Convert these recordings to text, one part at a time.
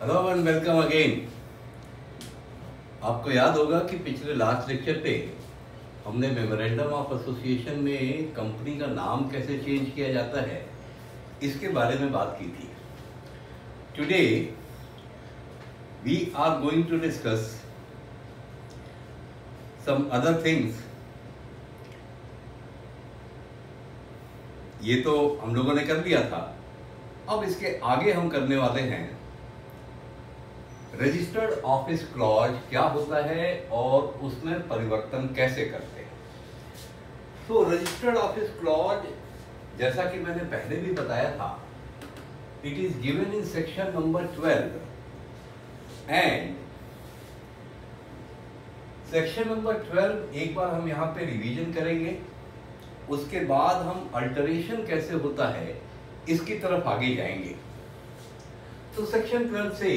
Hello and welcome again. आपको याद होगा कि पिछले लास्ट लेक्चर पे हमने मेमोरेंडम ऑफ एसोसिएशन में कंपनी का नाम कैसे चेंज किया जाता है इसके बारे में बात की थी। Today we are going to discuss some other things. ये तो हम लोगों ने कर लिया था, अब इसके आगे हम करने वाले हैं रजिस्टर्ड ऑफिस क्लॉज क्या होता है और उसमें परिवर्तन कैसे करते हैं। तो रजिस्टर्ड ऑफिस क्लॉज, जैसा कि मैंने पहले भी बताया था, it is given in section number 12 and section number 12 एक बार हम यहां पे रिवीजन करेंगे, उसके बाद हम अल्टरेशन कैसे होता है इसकी तरफ आगे जाएंगे। तो सेक्शन 12 से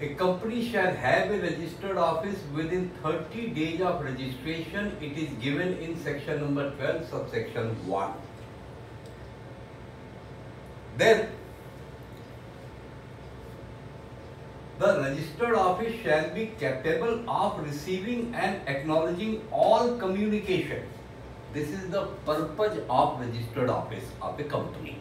a company shall have a registered office within 30 days of registration. It is given in section number 12 subsection 1. Then the registered office shall be capable of receiving and acknowledging all communication. This is the purpose of registered office of a company.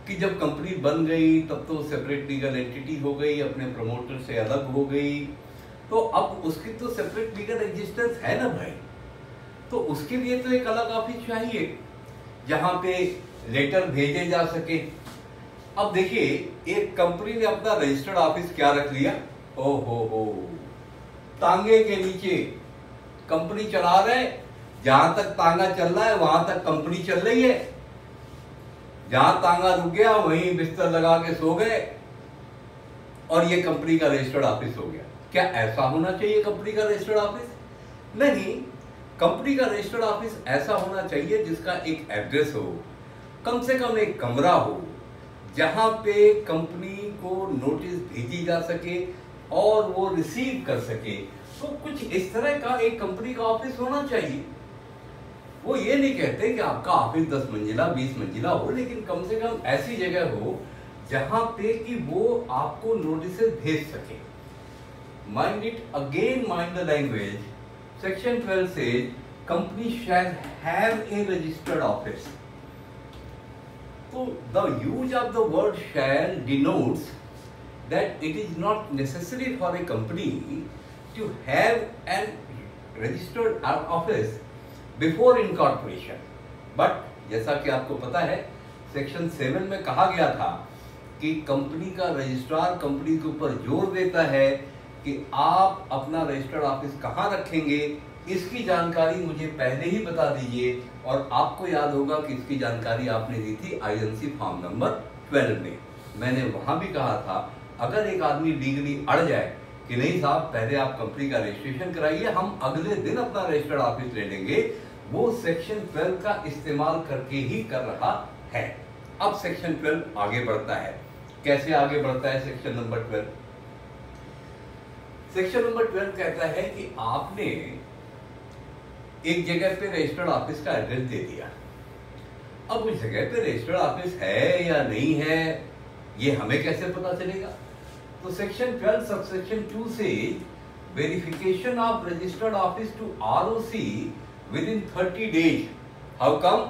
कि जब company बन गई तब तो separate legal entity हो गई, अपने promoter से अलग हो गई, तो अब उसकी तो सेपरेट लीगल एग्जिस्टेंस है ना भाई। तो उसके लिए तो एक अलग ऑफिस चाहिए जहां पे लेटर भेजे जा सके। अब देखिए, एक कंपनी ने अपना रजिस्टर्ड ऑफिस क्या रख लिया, हो तांगे के नीचे कंपनी चला रहे, जहां तक तांगा चल रहा है वहां तक कंपनी चल रही है, जहां तांगा रुक गया वहीं बिस्तर लगा के सो गए और ये कंपनी का रजिस्टर्ड ऑफिस हो गया। क्या ऐसा होना चाहिए कंपनी का रजिस्टर्ड ऑफिस? नहीं, कंपनी का रजिस्टर्ड ऑफिस ऐसा होना चाहिए जिसका एक एड्रेस हो, कम से कम एक कमरा हो जहां पे कंपनी को नोटिस भेजी जा सके और वो रिसीव कर सके। तो कुछ इस तरह का एक कंपनी का ऑफिस होना चाहिए। वो ये नहीं कहते कि आपका ऑफिस 10 मंजिला 20 मंजिला हो, लेकिन कम से कम ऐसी जगह हो जहां पे कि वो आपको नोटिस भेज सके। Mind it again, mind the language. Section 12 से company shall have a registered office. तो the use of the word shall denotes that it is not necessary for a company to have an registered office before incorporation. But जैसा कि आपको पता है, section 7 में कहा गया था कि कंपनी का रजिस्ट्रार कंपनी के ऊपर जोर देता है कि आप अपना रजिस्टर्ड ऑफिस कहाँ रखेंगे, इसकी जानकारी मुझे पहले ही बता दीजिए। और आपको याद होगा कि इसकी जानकारी आपने दी थी आईएनसी फॉर्म नंबर 12 में। मैंने वहां भी कहा था, अगर एक आदमी लीगली अड़ जाए कि नहीं साहब पहले आप कंपनी का रजिस्ट्रेशन कराइए, हम अगले दिन अपना रजिस्टर्ड ऑफिस ले लेंगे, वो सेक्शन 12 का इस्तेमाल करके ही कर रहा है। अब सेक्शन 12 आगे बढ़ता है। कैसे आगे बढ़ता है सेक्शन नंबर 12? सेक्शन नंबर 12 कहता है कि आपने एक जगह पे रजिस्टर्ड ऑफिस का एड्रेस दे दिया। अब उस जगह पे रजिस्टर्ड ऑफिस है या नहीं है ये हमें कैसे पता चलेगा? तो सेक्शन 12 सबसेक्शन 2 से verification of registered office to ROC within 30 days. How come?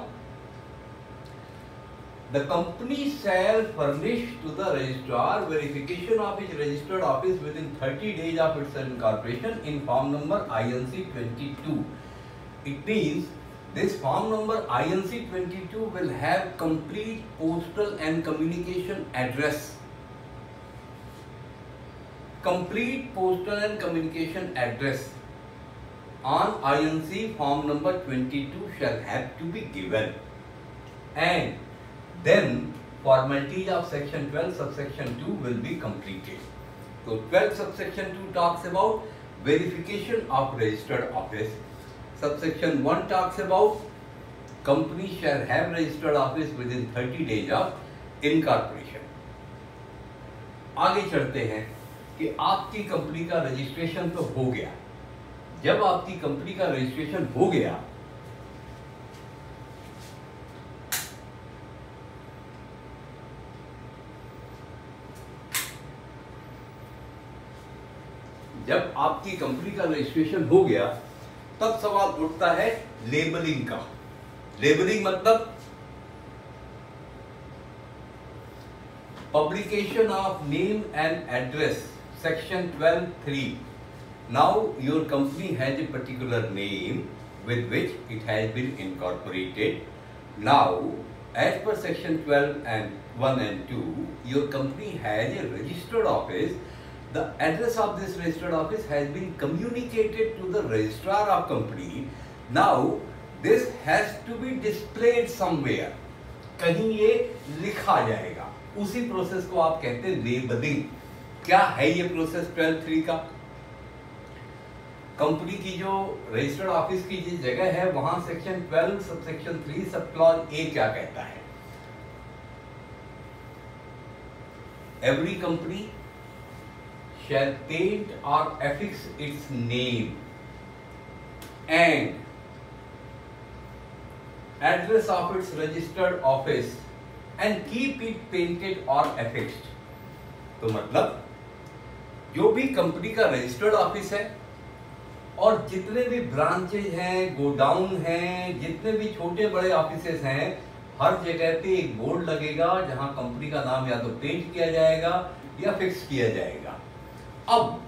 The company shall furnish to the registrar verification of its registered office within 30 days of its incorporation in form number INC 22. It means this form number INC 22 will have complete postal and communication address. Complete postal and communication address on INC form number 22 shall have to be given, and then formalities of section 12 subsection 2 will be completed. So 12 subsection 2 talks about verification of registered office. Subsection 1 talks about company shall have registered office within 30 days of incorporation. आगे चलते हैं कि आपकी company का registration तो हो गया। जब आपकी कंपनी का रजिस्ट्रेशन हो गया जब आपकी कंपनी का रजिस्ट्रेशन हो गया तब सवाल उठता है लेबलिंग का। लेबलिंग मतलब publication of name and address, section 12(3). Now your company has a particular name with which it has been incorporated. Now as per section 12 and 1 and 2, your company has a registered office. The address of this registered office has been communicated to the registrar of company. Now this has to be displayed somewhere. कहीं ये लिखा जाएगा, उसी process को आप कहते हैं labelling. क्या है ये प्रोसेस 12(3) का? कंपनी की जो रजिस्टर्ड ऑफिस की जिस जगह है वहां section 12 subsection 3 sub clause A क्या कहता है? Every company shall paint or affix its name and address of its registered office and keep it painted or affixed। तो मतलब जो भी कंपनी का रजिस्टर्ड ऑफिस है और जितने भी ब्रांचेज हैं, गोडाउन हैं, जितने भी छोटे बड़े ऑफिसेस हैं, हर जगह पे एक बोर्ड लगेगा जहां कंपनी का नाम या तो पेंट किया जाएगा या फिक्स किया जाएगा। अब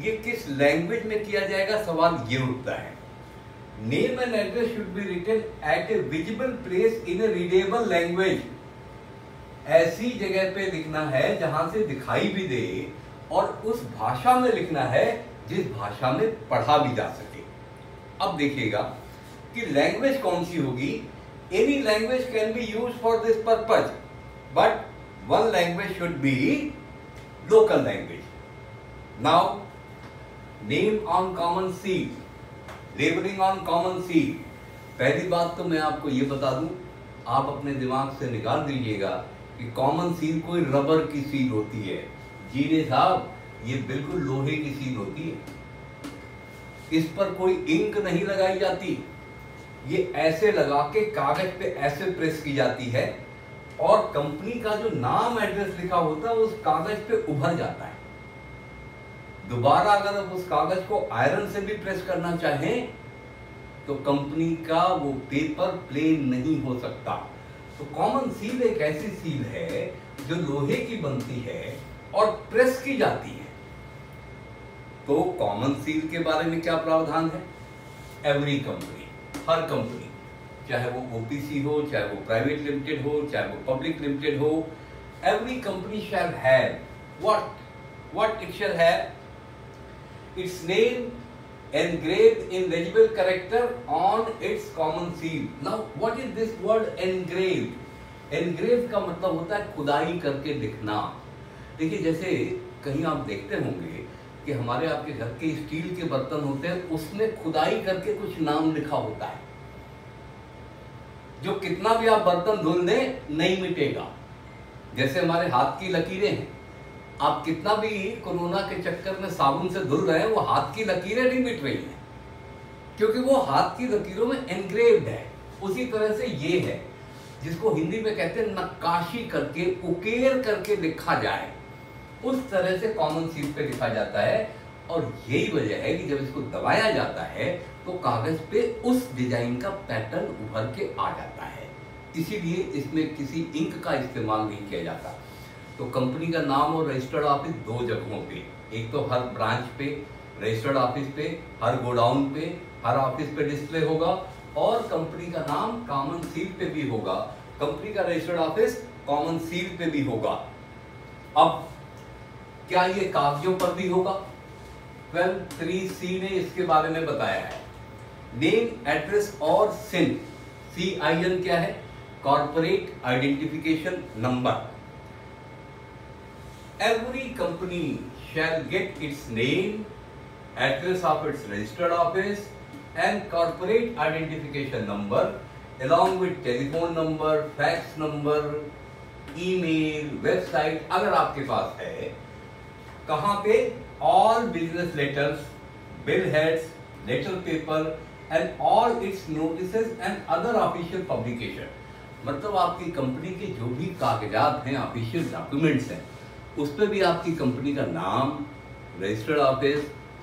ये किस लैंग्वेज में किया जाएगा, सवाल ये उठता है। Name and address should be written at a visible place in a readable language. ऐसी जगह पे लिखना है जहां से दिखाई भी दे और उस भाषा में लिखना है जिस भाषा में पढ़ा भी जा सके। अब देखिएगा कि लैंग्वेज कौन सी होगी। Any language can be use for this purpose, but one language should be local language. Now name on common seal, labelling on common seal. पहली बात तो मैं आपको ये बता दूं, आप अपने दिमाग से निकाल दीजिएगा कि कॉमन सील कोई रबर की सील होती है। जी नहीं साहब, ये बिल्कुल लोहे की सील होती है। इस पर कोई इंक नहीं लगाई जाती, ये ऐसे लगा के कागज पे ऐसे प्रेस की जाती है और कंपनी का जो नाम एड्रेस लिखा होता है उस कागज पे उभर जाता है। दोबारा अगर आप उस कागज को आयरन से भी प्रेस करना चाहें तो कंपनी का वो पेपर प्लेन नहीं हो सकता। तो कॉमन सील एक ऐसी सील है जो लोहे की बनती है और प्रेस की जाती है। तो कॉमन सील के बारे में क्या प्रावधान है? एवरी कंपनी, हर कंपनी, चाहे वो ओपीसी हो, चाहे वो प्राइवेट लिमिटेड हो, चाहे वो पब्लिक लिमिटेड हो, every company shall have what it shall have its name engraved in legible character on its common seal। Now what is this word engraved? engraved का मतलब होता है खुदाई करके लिखना। देखिए जैसे कहीं आप देखते होंगे कि हमारे आपके घर के स्टील के बर्तन होते हैं, उसमें खुदाई करके कुछ नाम लिखा होता है जो कितना भी आप बर्तन धुल दें नहीं मिटेगा। जैसे हमारे हाथ की लकीरें हैं, आप कितना भी कोरोना के चक्कर में साबुन से धुल रहे हैं, वो हाथ की लकीरें नहीं मिट रही हैं क्योंकि वो हाथ की लकीरों में एनग्रेव्ड है। उसी तरह से ये है जिसको हिंदी में कहते हैं नक्काशी करके, उकेर करके लिखा जाए, उस तरह से कॉमन सील पे लिखा जाता है। और यही वजह है कि जब इसको दबाया जाता है तो कागज पे उस डिजाइन का पैटर्न उभर के आ जाता है। इसीलिए इसमें किसी इंक का इस्तेमाल नहीं किया जाता। तो कंपनी का नाम और रजिस्टर्ड ऑफिस दो जगहों पे, एक तो हर ब्रांच पे, रजिस्टर्ड ऑफिस पे, हर गोडाउन पे, हर ऑफिस पे डिस्प्ले होगा और कंपनी का नाम कॉमन सील पे भी होगा, कंपनी का रजिस्टर्ड ऑफिस कॉमन सील पे भी होगा। अब क्या ये कागजों पर भी होगा? 12(3)(c) ने इसके बारे में बताया है। नेम, एड्रेस और सिन, CIN क्या है? Corporate identification number. Every company shall get its name, address of its registered office and corporate identification number along with telephone number, fax number, email, website अगर आपके पास है। कहाँ पे? All business letters, bill heads, letter paper and all its notices and other official publication। मतलब आपकी company के जो भी कागजात हैं, ऑफिशियल डॉक्यूमेंट्स हैं, उस पर भी आपकी कंपनी का नाम, registered office,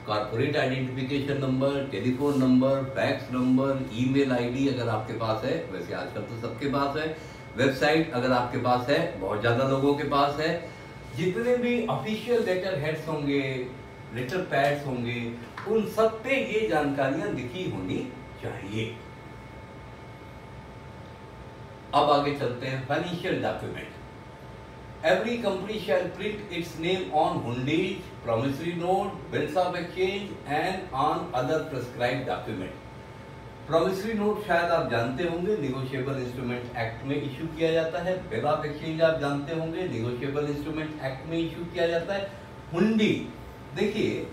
corporate identification number, telephone number, fax number, email ID अगर आपके पास है, वैसे आजकल तो सबके पास है, वेबसाइट अगर आपके पास है, बहुत ज़्यादा लोगों के पास है, जितने भी ऑफिशियल लेटर हेड्स होंगे, लेटर पैड्स होंगे, उन सब पे ये जानकारियां लिखी होनी चाहिए। अब आगे चलते हैं financial document. Every company shall print its name on hundies, promissory note, bills of exchange and on other prescribed document. Promissory note शायद आप जानते होंगे, निगोशिएबल इंस्ट्रूमेंट एक्ट में इशू किया जाता है। बिल ऑफ एक्सचेंज आप जानते होंगे, निगोशिएबल इंस्ट्रूमेंट एक्ट में इशू किया जाता है। हुंडी, देखिए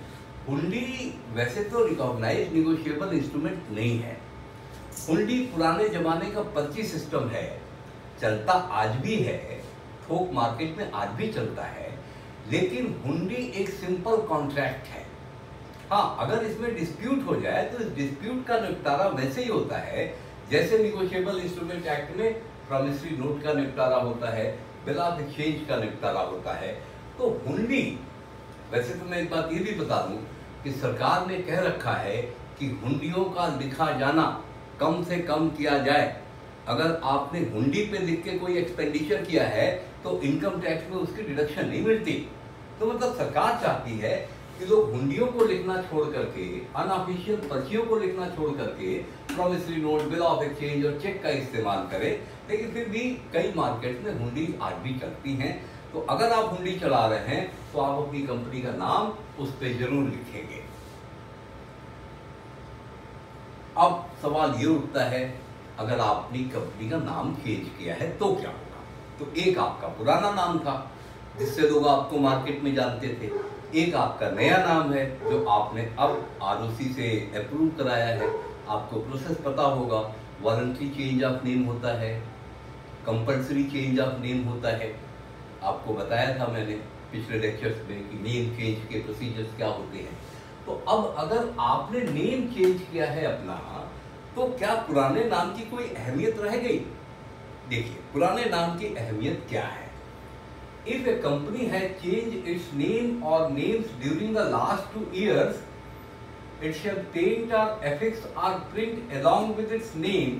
हुंडी वैसे तो रिकॉग्नाइज निगोशिएबल इंस्ट्रूमेंट नहीं है। हुंडी पुराने जमाने का पर्ची सिस्टम है, चलता आज भी है, थोक मार्केट में आज भी चलता है, लेकिन हुंडी एक सिंपल कॉन्ट्रैक्ट है। हाँ, अगर इसमें डिस्प्यूट हो जाए तो इस डिस्प्यूट का निपटारा वैसे ही होता है जैसे निगोशिएबल इंस्ट्रूमेंट एक्ट में प्रॉमिसरी नोट का निपटारा होता है, बिल ऑफ एक्सचेंज का निपटारा होता है। तो हुंडी, वैसे तो मैं एक बात ये भी बता दूं कि सरकार ने कह रखा है कि हुंडियों का लिखा जाना कम से कम किया जाए। अगर आपने हुंडी पे लिख के कोई एक्सपेंडिचर किया है तो इनकम टैक्स में उसकी डिडक्शन नहीं मिलती। तो मतलब सरकार चाहती है कि लोग हुंडियों को लिखना छोड़ करके, अनऑफिशियल पर्चियों को लिखना छोड़ करके promissory note, bill of exchange और चेक का इस्तेमाल करें। लेकिन फिर भी कई मार्केट में हुंडी आज भी चलती हैं। तो अगर आप हुंडी चला रहे हैं तो आप अपनी कंपनी का नाम उस पर जरूर लिखेंगे। अब सवाल ये उठता है, अगर आपने कंपनी का नाम चेंज किया है तो क्या होगा? तो एक आपका पुराना नाम था जिससे लोग आपको मार्केट में जानते थे, एक आपका नया नाम है जो आपने अब आरओसी से अप्रूव कराया है। आपको प्रोसेस पता होगा, वॉलंटरी चेंज ऑफ नेम होता है, कंपल्सरी चेंज ऑफ नेम होता है। आपको बताया था मैंने पिछले लेक्चर्स में कि नेम चेंज के प्रोसीजर्स क्या होते हैं। तो अब अगर आपने नेम चेंज किया है अपना, तो क्या पुराने नाम की कोई अहमियत रह गई? देखिए, पुराने नाम की अहमियत क्या है। If a company has changed its name or names during the last 2 years, it shall paint or affix or print along with its name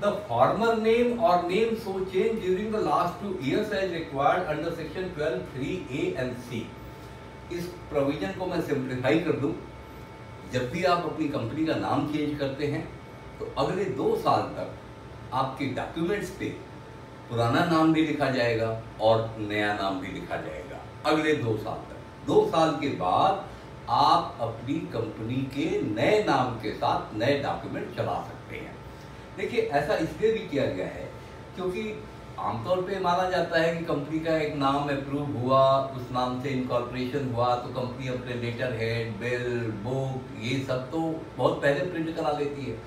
the former name or name so changed during the last 2 years as required under section 12(3)(a) and (c). इस provision को मैं simplify कर दूं, जब भी आप अपनी company का नाम चेंज करते हैं तो अगले 2 साल तक आपके डॉक्यूमेंट्स पे पुराना नाम भी लिखा जाएगा और नया नाम भी लिखा जाएगा, अगले 2 साल तक। 2 साल के बाद आप अपनी कंपनी के नए नाम के साथ नए डॉक्यूमेंट चला सकते हैं। देखिए, ऐसा इसलिए भी किया गया है क्योंकि आमतौर पे माना जाता है कि कंपनी का एक नाम अप्रूव हुआ, उस नाम से इनकॉर्पोरेशन हुआ तो कंपनी अपने लेटर हेड, बिल, बुक, ये सब तो बहुत पहले प्रिंट करा लेती है।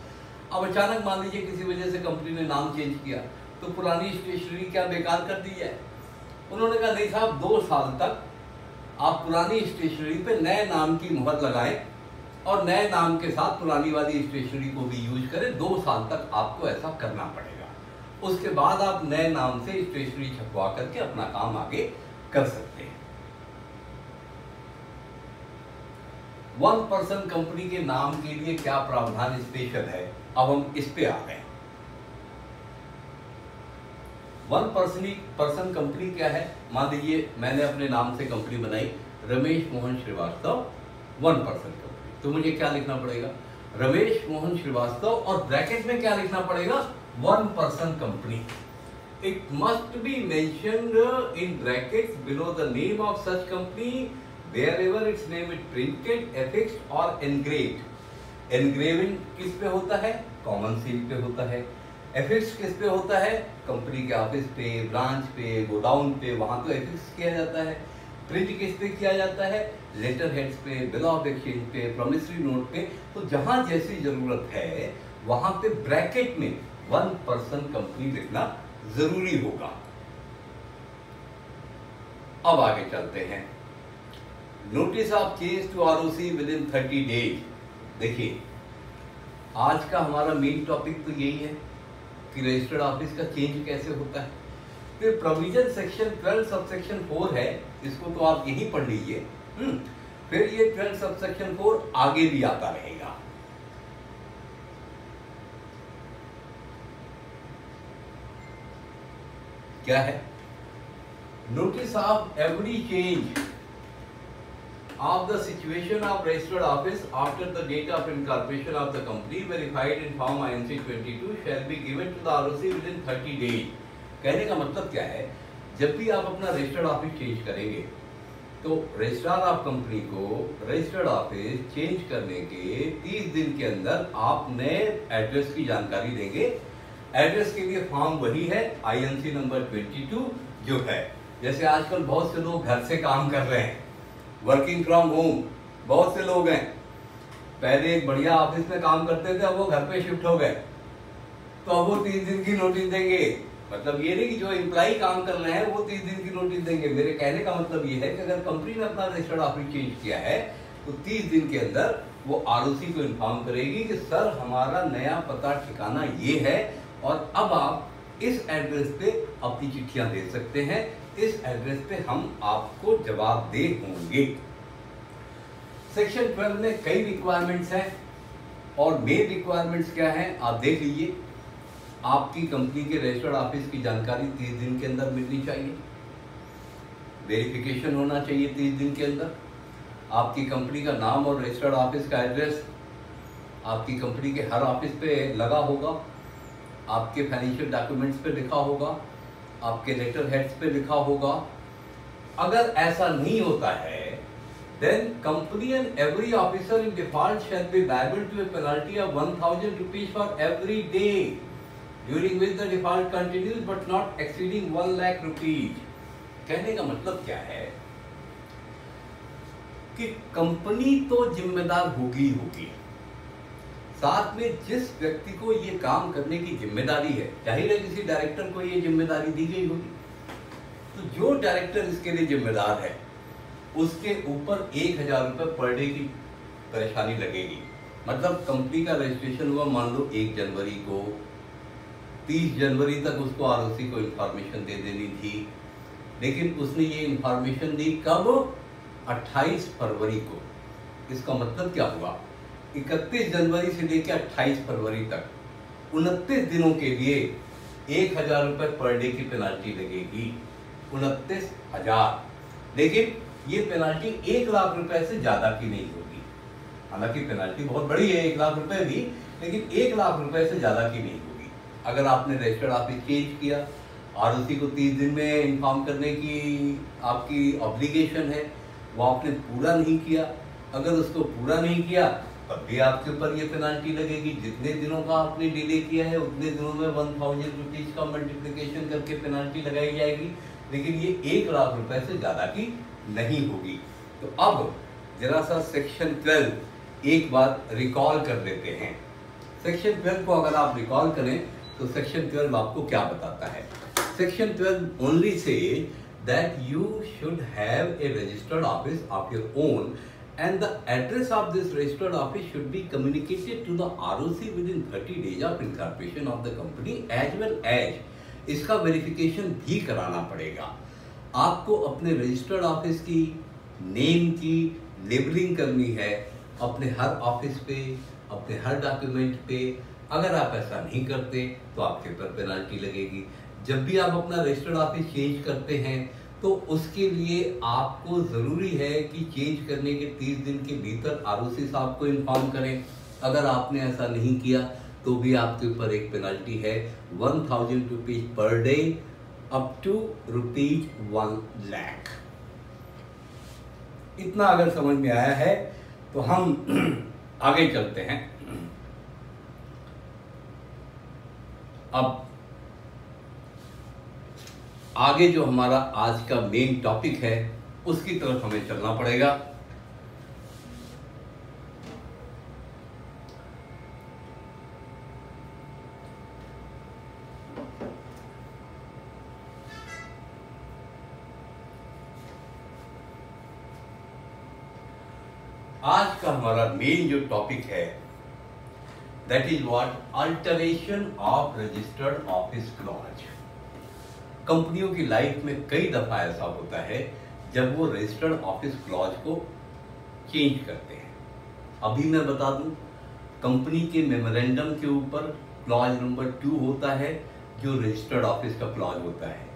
अब अचानक मान लीजिए किसी वजह से कंपनी ने नाम चेंज किया तो पुरानी स्टेशनरी क्या बेकार कर दी जाए? उन्होंने कहा नहीं साहब, 2 साल तक आप पुरानी स्टेशनरी पे नए नाम की मुहर लगाएं और नए नाम के साथ पुरानी वाली स्टेशनरी को भी यूज करें। 2 साल तक आपको ऐसा करना पड़ेगा। उसके बाद आप नए नाम से स्टेशनरी छपवा करके अपना काम आगे कर सकते हैं। 1% कंपनी के नाम के लिए क्या प्रावधान स्पेशल है, अब हम इस पे आ गए। 1% कंपनी क्या है? मान लीजिए मैंने अपने नाम से कंपनी बनाई, रमेश मोहन श्रीवास्तव 1% कंपनी, तो मुझे क्या लिखना पड़ेगा? रमेश मोहन श्रीवास्तव और ब्रैकेट में क्या लिखना पड़ेगा? 1% company. It must be mentioned in brackets below the name of such company wherever its name is printed, affixed or engraved. Engraving किस पे होता है? कॉमन सील पे होता है। एफिक्स किस पे होता है? कंपनी के ऑफिस पे, ब्रांच पे, गोडाउन पे, वहां तो एफिक्स किया जाता है। प्रिंट किस पे किया जाता है? लेटर हेड्स पे, बिल ऑफ एक्सचेंज पे, प्रॉमिसरी नोट पे। तो जहां जैसी जरूरत है वहां पे ब्रैकेट में 1% कंपनी लिखना जरूरी होगा। अब आगे चलते हैं। Notice of change to ROC within 30 days. देखिए, आज का हमारा मेन टॉपिक तो यही है कि रजिस्टर्ड ऑफिस का चेंज कैसे होता है। फिर प्रोविजन सेक्शन 12 सबसेक्शन 4 है, इसको तो आप यही पढ़ लीजिए। फिर ये 12 सबसेक्शन 4 आगे भी आता रहेगा। क्या है? Notice of every change of the situation of registered office after the date of incorporation of the company verified in form INC 22 shall be given to the ROC within 30 days। कहने का मतलब क्या है? जब भी आप अपना रजिस्टर्ड ऑफिस चेंज करेंगे तो रजिस्ट्रार ऑफ कंपनी को रजिस्टर्ड ऑफिस चेंज करने के 30 दिन के अंदर आप नए एड्रेस की जानकारी देंगे। एड्रेस के लिए फॉर्म वही है INC नंबर 22 जो है। जैसे आजकल बहुत से लोग घर से काम कर रहे हैं, वर्किंग फ्रॉम होम, बहुत से लोग हैं। पहले एक बढ़िया ऑफिस में काम करते थे, अब वो घर पे शिफ्ट हो गए, तो अब वो 30 दिन की नोटिस देंगे। मतलब ये नहीं कि जो एम्प्लॉय काम कर रहे हैं वो 30 दिन की नोटिस देंगे। मेरे कहने का मतलब ये है कि अगर कंपनी ने अपना रजिस्टर्ड ऑफिस चेंज किया है तो 30 दिन के अंदर वो ROC को इन्फॉर्म करेगी कि सर हमारा नया पता ठिकाना ये है और अब आप इस एड्रेस पे अपनी चिट्ठियां दे सकते हैं, इस एड्रेस पे हम आपको जवाबदेह होंगे। सेक्शन 12 में कई रिक्वायरमेंट्स हैं और मेन रिक्वायरमेंट्स क्या हैं आप देख लीजिए। आपकी कंपनी के रजिस्टर्ड ऑफिस की जानकारी 30 दिन के अंदर मिलनी चाहिए, वेरिफिकेशन होना चाहिए 30 दिन के अंदर, आपकी कंपनी का नाम और रजिस्टर्ड ऑफिस का एड्रेस आपकी कंपनी के हर ऑफिस पे लगा होगा, आपके फाइनेंशियल डॉक्यूमेंट्स पे लिखा होगा, आपके लेटर हेड्स पे लिखा होगा। अगर ऐसा नहीं होता है then company and every officer in default shall be liable to a penalty of 1000 rupees for every day during which the default continues but not exceeding 1 lakh rupees। कहने का मतलब क्या है कि कंपनी तो जिम्मेदार होगी होगी, साथ में जिस व्यक्ति को ये काम करने की जिम्मेदारी है, जाहिर है किसी डायरेक्टर को ये जिम्मेदारी दी गई होगी, तो जो डायरेक्टर इसके लिए जिम्मेदार है उसके ऊपर 1000 रुपये पर डे की परेशानी लगेगी। मतलब कंपनी का रजिस्ट्रेशन हुआ मान लो 1 जनवरी को, 30 जनवरी तक उसको ROC को इन्फॉर्मेशन दे देनी थी, लेकिन उसने ये इन्फॉर्मेशन दी कब? 28 फरवरी को। इसका मतलब क्या हुआ? 31 जनवरी से लेकर 28 फरवरी तक 29 दिनों के लिए 1000 रुपये पर डे की पेनाल्टी लगेगी, 29,000। लेकिन ये पेनाल्टी 1 लाख रुपए से ज्यादा की नहीं होगी। हालांकि पेनाल्टी बहुत बड़ी है 1 लाख रुपए भी, लेकिन 1 लाख रुपए से ज्यादा की नहीं होगी। अगर आपने रजिस्टर्ड ऑफिस चेंज किया, ROC को 30 दिन में इन्फॉर्म करने की आपकी ऑब्लिगेशन है, वो आपने पूरा नहीं किया, अगर उसको पूरा नहीं किया तब भी आपके ऊपर ये पेनाल्टी लगेगी। जितने दिनों का आपने डिले किया है उतने दिनों में 1000 रुपीज का मल्टीप्लिकेशन करके पेनाल्टी लगाई जाएगी, लेकिन ये 1 लाख रुपए से ज्यादा की नहीं होगी। तो अब जरा सा सेक्शन 12 एक बार रिकॉल कर लेते हैं। सेक्शन 12 को अगर आप रिकॉल करें तो सेक्शन 12 आपको क्या बताता है? Section 12 only say that you should have a registered office of your own and the address of this registered office should be communicated to the ROC within 30 days of incorporation of the company as well as इसका verification भी कराना पड़ेगा। आपको अपने registered office की name की labelling करनी है अपने हर ऑफिस पे, अपने हर डॉक्यूमेंट पे। अगर आप ऐसा नहीं करते तो आपके ऊपर पेनाल्टी लगेगी। जब भी आप अपना रजिस्टर्ड ऑफिस चेंज करते हैं तो उसके लिए आपको ज़रूरी है कि चेंज करने के 30 दिन के भीतर ROC साहब को इन्फॉर्म करें। अगर आपने ऐसा नहीं किया तो भी आपके ऊपर एक पेनल्टी है 1000 rupees per day up to ₹1 lakh. इतना अगर समझ में आया है तो हम आगे चलते हैं। अब आगे जो हमारा आज का मेन टॉपिक है उसकी तरफ हमें चलना पड़ेगा। आज का हमारा मेन जो टॉपिक है that is what alteration of registered office clause. कंपनियों की लाइफ में कई दफा ऐसा होता है जब वो रजिस्टर्ड ऑफिस क्लॉज को चेंज करते हैं। अभी मैं बता दूं, कंपनी के मेमोरेंडम के ऊपर क्लॉज नंबर 2 होता है जो रजिस्टर्ड ऑफिस का क्लॉज होता है,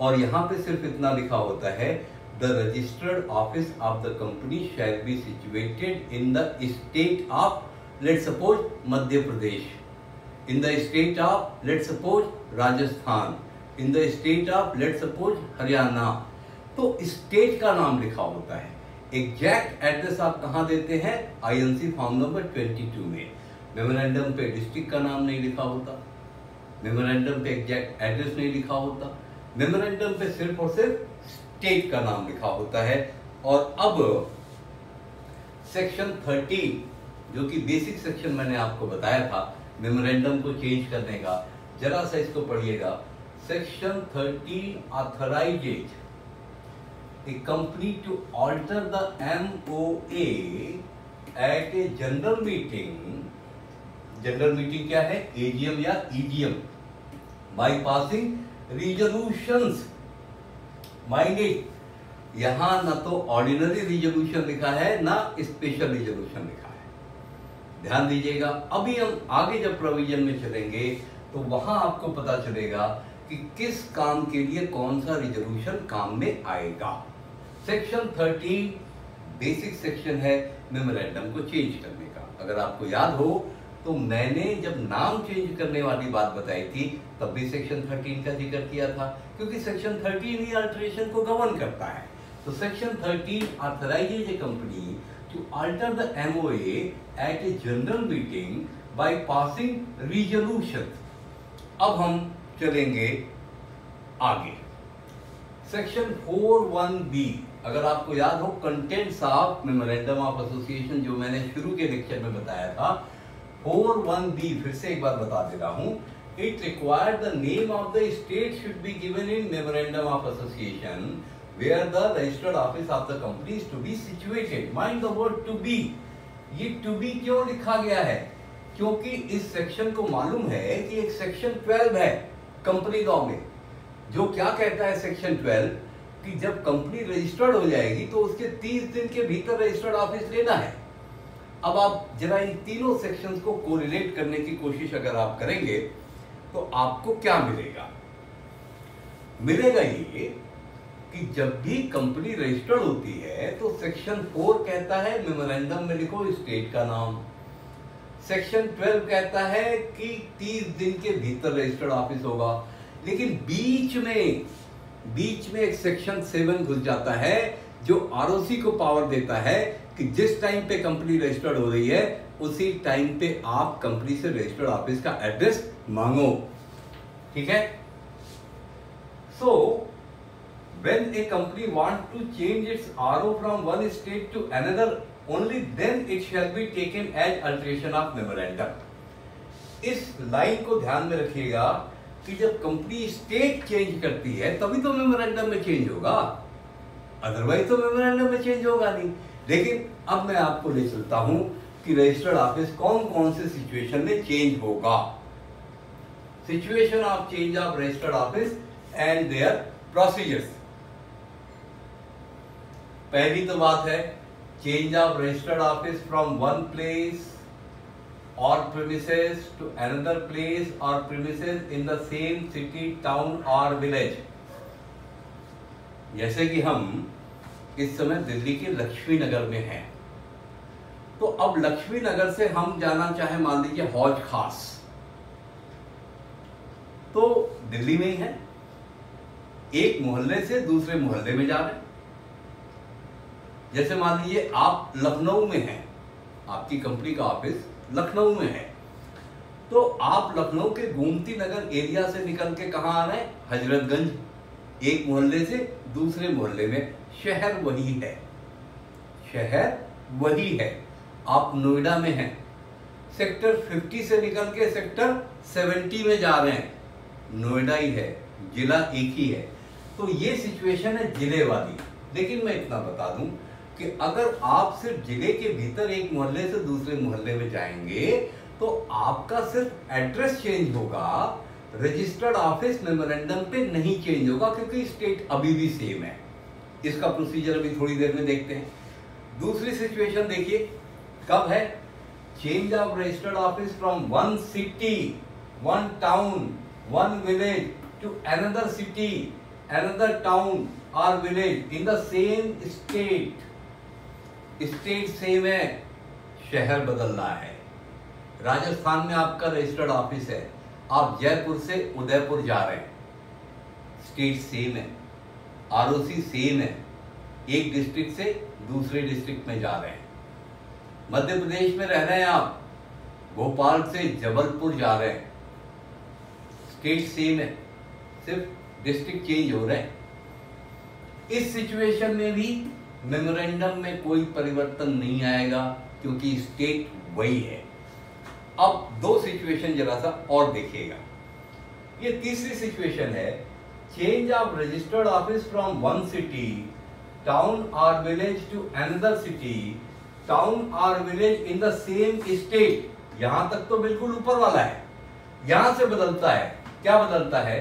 और यहाँ पे सिर्फ इतना लिखा होता है, the registered office of the company shall be situated in the state of, let's suppose Madhya Pradesh, in the state of let's suppose Rajasthan, in the state of let's suppose Haryana. तो स्टेट का नाम लिखा होता है। एग्जैक्ट एड्रेस आप कहाँ देते हैं? आईएनसी फॉर्म नंबर 22 में। मेमोरेंडम पे डिस्ट्रिक्ट का नाम नहीं लिखा होता, मेमोरेंडम पे एग्जैक्ट एड्रेस नहीं लिखा होता, मेमोरेंडम पे सिर्फ और सिर्फ स्टेट का नाम लिखा होता है। और अब सेक्शन 13 जो कि बेसिक सेक्शन मैंने आपको बताया था मेमोरेंडम को चेंज करने का, जरा सा इसको पढ़िएगा। Section 13 ऑथराइजेज a company to alter the MOA at a general meeting। General meeting क्या है? AGM या EGM। by passing resolutions। Mind it, यहां ना तो ऑर्डिनरी रिजोल्यूशन लिखा है ना स्पेशल रिजोल्यूशन लिखा है। ध्यान दीजिएगा, अभी हम आगे जब प्रोविजन में चलेंगे तो वहां आपको पता चलेगा कि किस काम के लिए कौन सा रिजोल्यूशन काम में आएगा। सेक्शन 13 बेसिक सेक्शन है मेमोरेंडम को चेंज करने का। अगर आपको याद हो तो मैंने जब नाम चेंज करने वाली बात बताई थी तब भी सेक्शन 13 का जिक्र किया था, क्योंकि सेक्शन 13 ही अल्टरेशन को गवर्न करता है। तो section 13 authorises a company to alter the MOA at a general meeting by passing resolution. अब हम चलेंगे आगे। सेक्शन 41B, अगर आपको याद हो, contents of memorandum of association, जो मैंने शुरू के लेक्चर में बताया था। 41B फिर से एक बार बता दे रहा हूं। It required the name of the state should be given in memorandum of association where the registered office of the company is to be situated. Mind the word to be. ये to be क्यों लिखा गया है? क्योंकि इस section को मालूम है कि एक सेक्शन 12 है कंपनी लॉ में, जो क्या कहता है सेक्शन 12 कि जब कंपनी रजिस्टर्ड हो जाएगी तो उसके 30 दिन के भीतर रजिस्टर्ड ऑफिस लेना है। अब आप जरा इन तीनों सेक्शंस को कोरिलेट करने की कोशिश अगर आप करेंगे तो आपको क्या मिलेगा? मिलेगा ये कि जब भी कंपनी रजिस्टर्ड होती है तो सेक्शन 4 कहता है मेमोरेंडम में लिखो स्टेट का नाम। सेक्शन 12 कहता है कि 30 दिन के भीतर रजिस्टर्ड ऑफिस होगा। लेकिन बीच में एक सेक्शन 7 घुस जाता है जो आरओसी को पावर देता है कि जिस टाइम पे कंपनी रजिस्टर्ड हो रही है उसी टाइम पे आप कंपनी से रजिस्टर्ड ऑफिस का एड्रेस मांगो। ठीक है? So when a company want to change its RO from one state to another, only then it shall be taken as alteration of memorandum. इस लाइन को ध्यान में रखिएगा कि जब कंपनी स्टेट चेंज करती है तभी तो मेमोरेंडम में चेंज होगा, अदरवाइज तो मेमोरेंडम में चेंज होगा नहीं। लेकिन अब मैं आपको ले चलता हूं कि रजिस्टर्ड ऑफिस कौन कौन से सिचुएशन में चेंज होगा। Situation of change of registered office and their procedures. पहली तो बात है change of registered office from one place or premises to another place or premises in the same city, town or village। जैसे कि हम इस समय दिल्ली के लक्ष्मी नगर में हैं, तो अब लक्ष्मी नगर से हम जाना चाहे मान लीजिए हौज खास, तो दिल्ली में ही है, एक मोहल्ले से दूसरे मोहल्ले में जा रहे हैं। जैसे मान लीजिए आप लखनऊ में हैं, आपकी कंपनी का ऑफिस लखनऊ में है, तो आप लखनऊ के गोमती नगर एरिया से निकल के कहां आ रहे हैं? हजरतगंज। एक मोहल्ले से दूसरे मोहल्ले में, शहर वही है, शहर वही है। आप नोएडा में हैं, सेक्टर 50 से निकल के सेक्टर 70 में जा रहे हैं, नोएडा ही है, जिला एक ही है। तो ये सिचुएशन है जिले वाली। लेकिन मैं इतना बता दूं कि अगर आप सिर्फ जिले के भीतर एक मोहल्ले से दूसरे मोहल्ले में जाएंगे तो आपका सिर्फ एड्रेस चेंज होगा, रजिस्टर्ड ऑफिस मेमोरेंडम पे नहीं चेंज होगा, क्योंकि स्टेट अभी भी सेम है। इसका प्रोसीजर अभी थोड़ी देर में देखते हैं। दूसरी सिचुएशन देखिए कब है, change of registered office from one city, one town, one village to another city, another town और village in the same state. State same है, शहर बदल रहा है। राजस्थान में आपका रजिस्टर्ड ऑफिस है, आप जयपुर से उदयपुर जा रहे हैं, स्टेट सेम है, आरओसी सेम है, एक डिस्ट्रिक्ट से दूसरे डिस्ट्रिक्ट में जा रहे हैं। मध्य प्रदेश में रह रहे हैं आप, भोपाल से जबलपुर जा रहे हैं, स्टेट सेम है, सिर्फ डिस्ट्रिक्ट चेंज हो रहे हैं। इस सिचुएशन में भी मेमोरेंडम में कोई परिवर्तन नहीं आएगा क्योंकि स्टेट वही है। अब दो सिचुएशन जरा सा और देखिएगा। ये तीसरी सिचुएशन है, change of registered office from one city, town और village to another city, town और village in the same state. यहां तक तो बिल्कुल ऊपर वाला है, यहां से बदलता है। क्या बदलता है,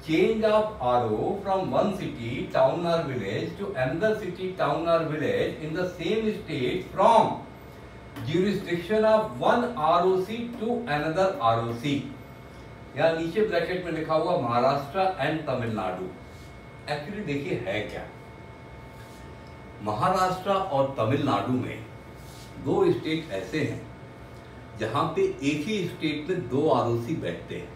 change of RO from one city, town और village to another city, town और village in the same state from jurisdiction of one ROC to another ROC। यहाँ नीचे ब्रैकेट में लिखा हुआ महाराष्ट्र एंड तमिलनाडु। एक्चुअली देखिए है क्या, महाराष्ट्र और तमिलनाडु में दो स्टेट ऐसे हैं जहां पे एक ही स्टेट में दो ROC बैठते हैं।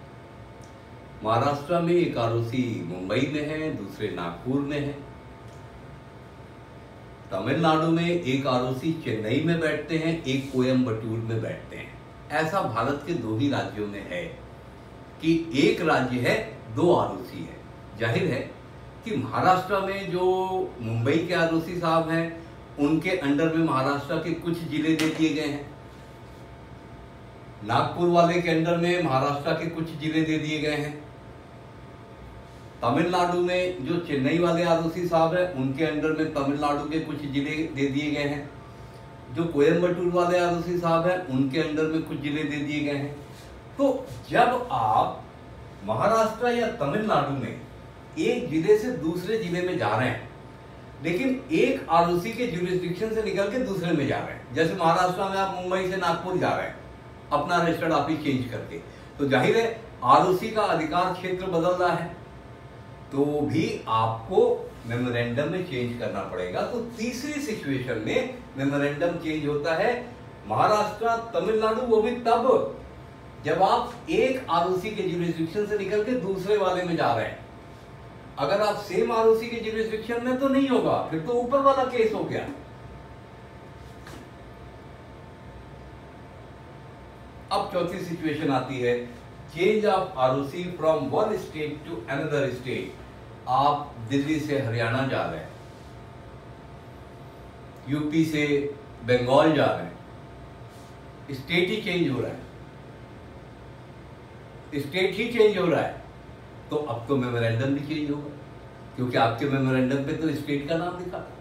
महाराष्ट्र में एक ROC मुंबई में है, दूसरे नागपुर में है। तमिलनाडु में एक ROC चेन्नई में बैठते हैं, एक कोयम्बटूर में बैठते हैं। ऐसा भारत के दो ही राज्यों में है कि एक राज्य है, दो ROC है। जाहिर है कि महाराष्ट्र में जो मुंबई के ROC साहब हैं, उनके अंडर में महाराष्ट्र के कुछ जिले दे दिए गए हैं। नागपुर वाले के अंडर में महाराष्ट्र के कुछ जिले दे दिए गए हैं। तमिलनाडु में जो चेन्नई वाले ROC साहब हैं, उनके अंडर में तमिलनाडु के कुछ जिले दे दिए गए हैं। जो कोयम्बटूर वाले ROC साहब हैं, उनके अंडर में कुछ जिले दे दिए गए हैं। तो जब आप महाराष्ट्र या तमिलनाडु में एक जिले से दूसरे जिले में जा रहे हैं, लेकिन एक ROC के ज्यूरिसडिक्शन से निकल के दूसरे में जा रहे हैं, जैसे महाराष्ट्र में आप मुंबई से नागपुर जा रहे हैं अपना रजिस्टर्ड ऑफिस चेंज करके, तो जाहिर है ROC का अधिकार क्षेत्र बदल रहा है, तो भी आपको मेमोरेंडम में चेंज करना पड़ेगा। तो तीसरी सिचुएशन में मेमोरेंडम चेंज होता है महाराष्ट्र तमिलनाडु, वो भी तब जब आप एक ROC के ज्यूरिसडिक्शन से निकल के दूसरे वाले में जा रहे हैं। अगर आप सेम ROC के ज्यूरिसडिक्शन में तो नहीं होगा, फिर तो ऊपर वाला केस हो गया। अब चौथी सिचुएशन आती है, change of ROC from one state to another state. आप दिल्ली से हरियाणा जा रहे हैं, यूपी से बंगाल जा रहे हैं, स्टेट ही चेंज हो रहा है, स्टेट ही चेंज हो रहा है, तो अब तो मेमोरेंडम भी चेंज होगा क्योंकि आपके मेमोरेंडम पे तो स्टेट का नाम लिखा था।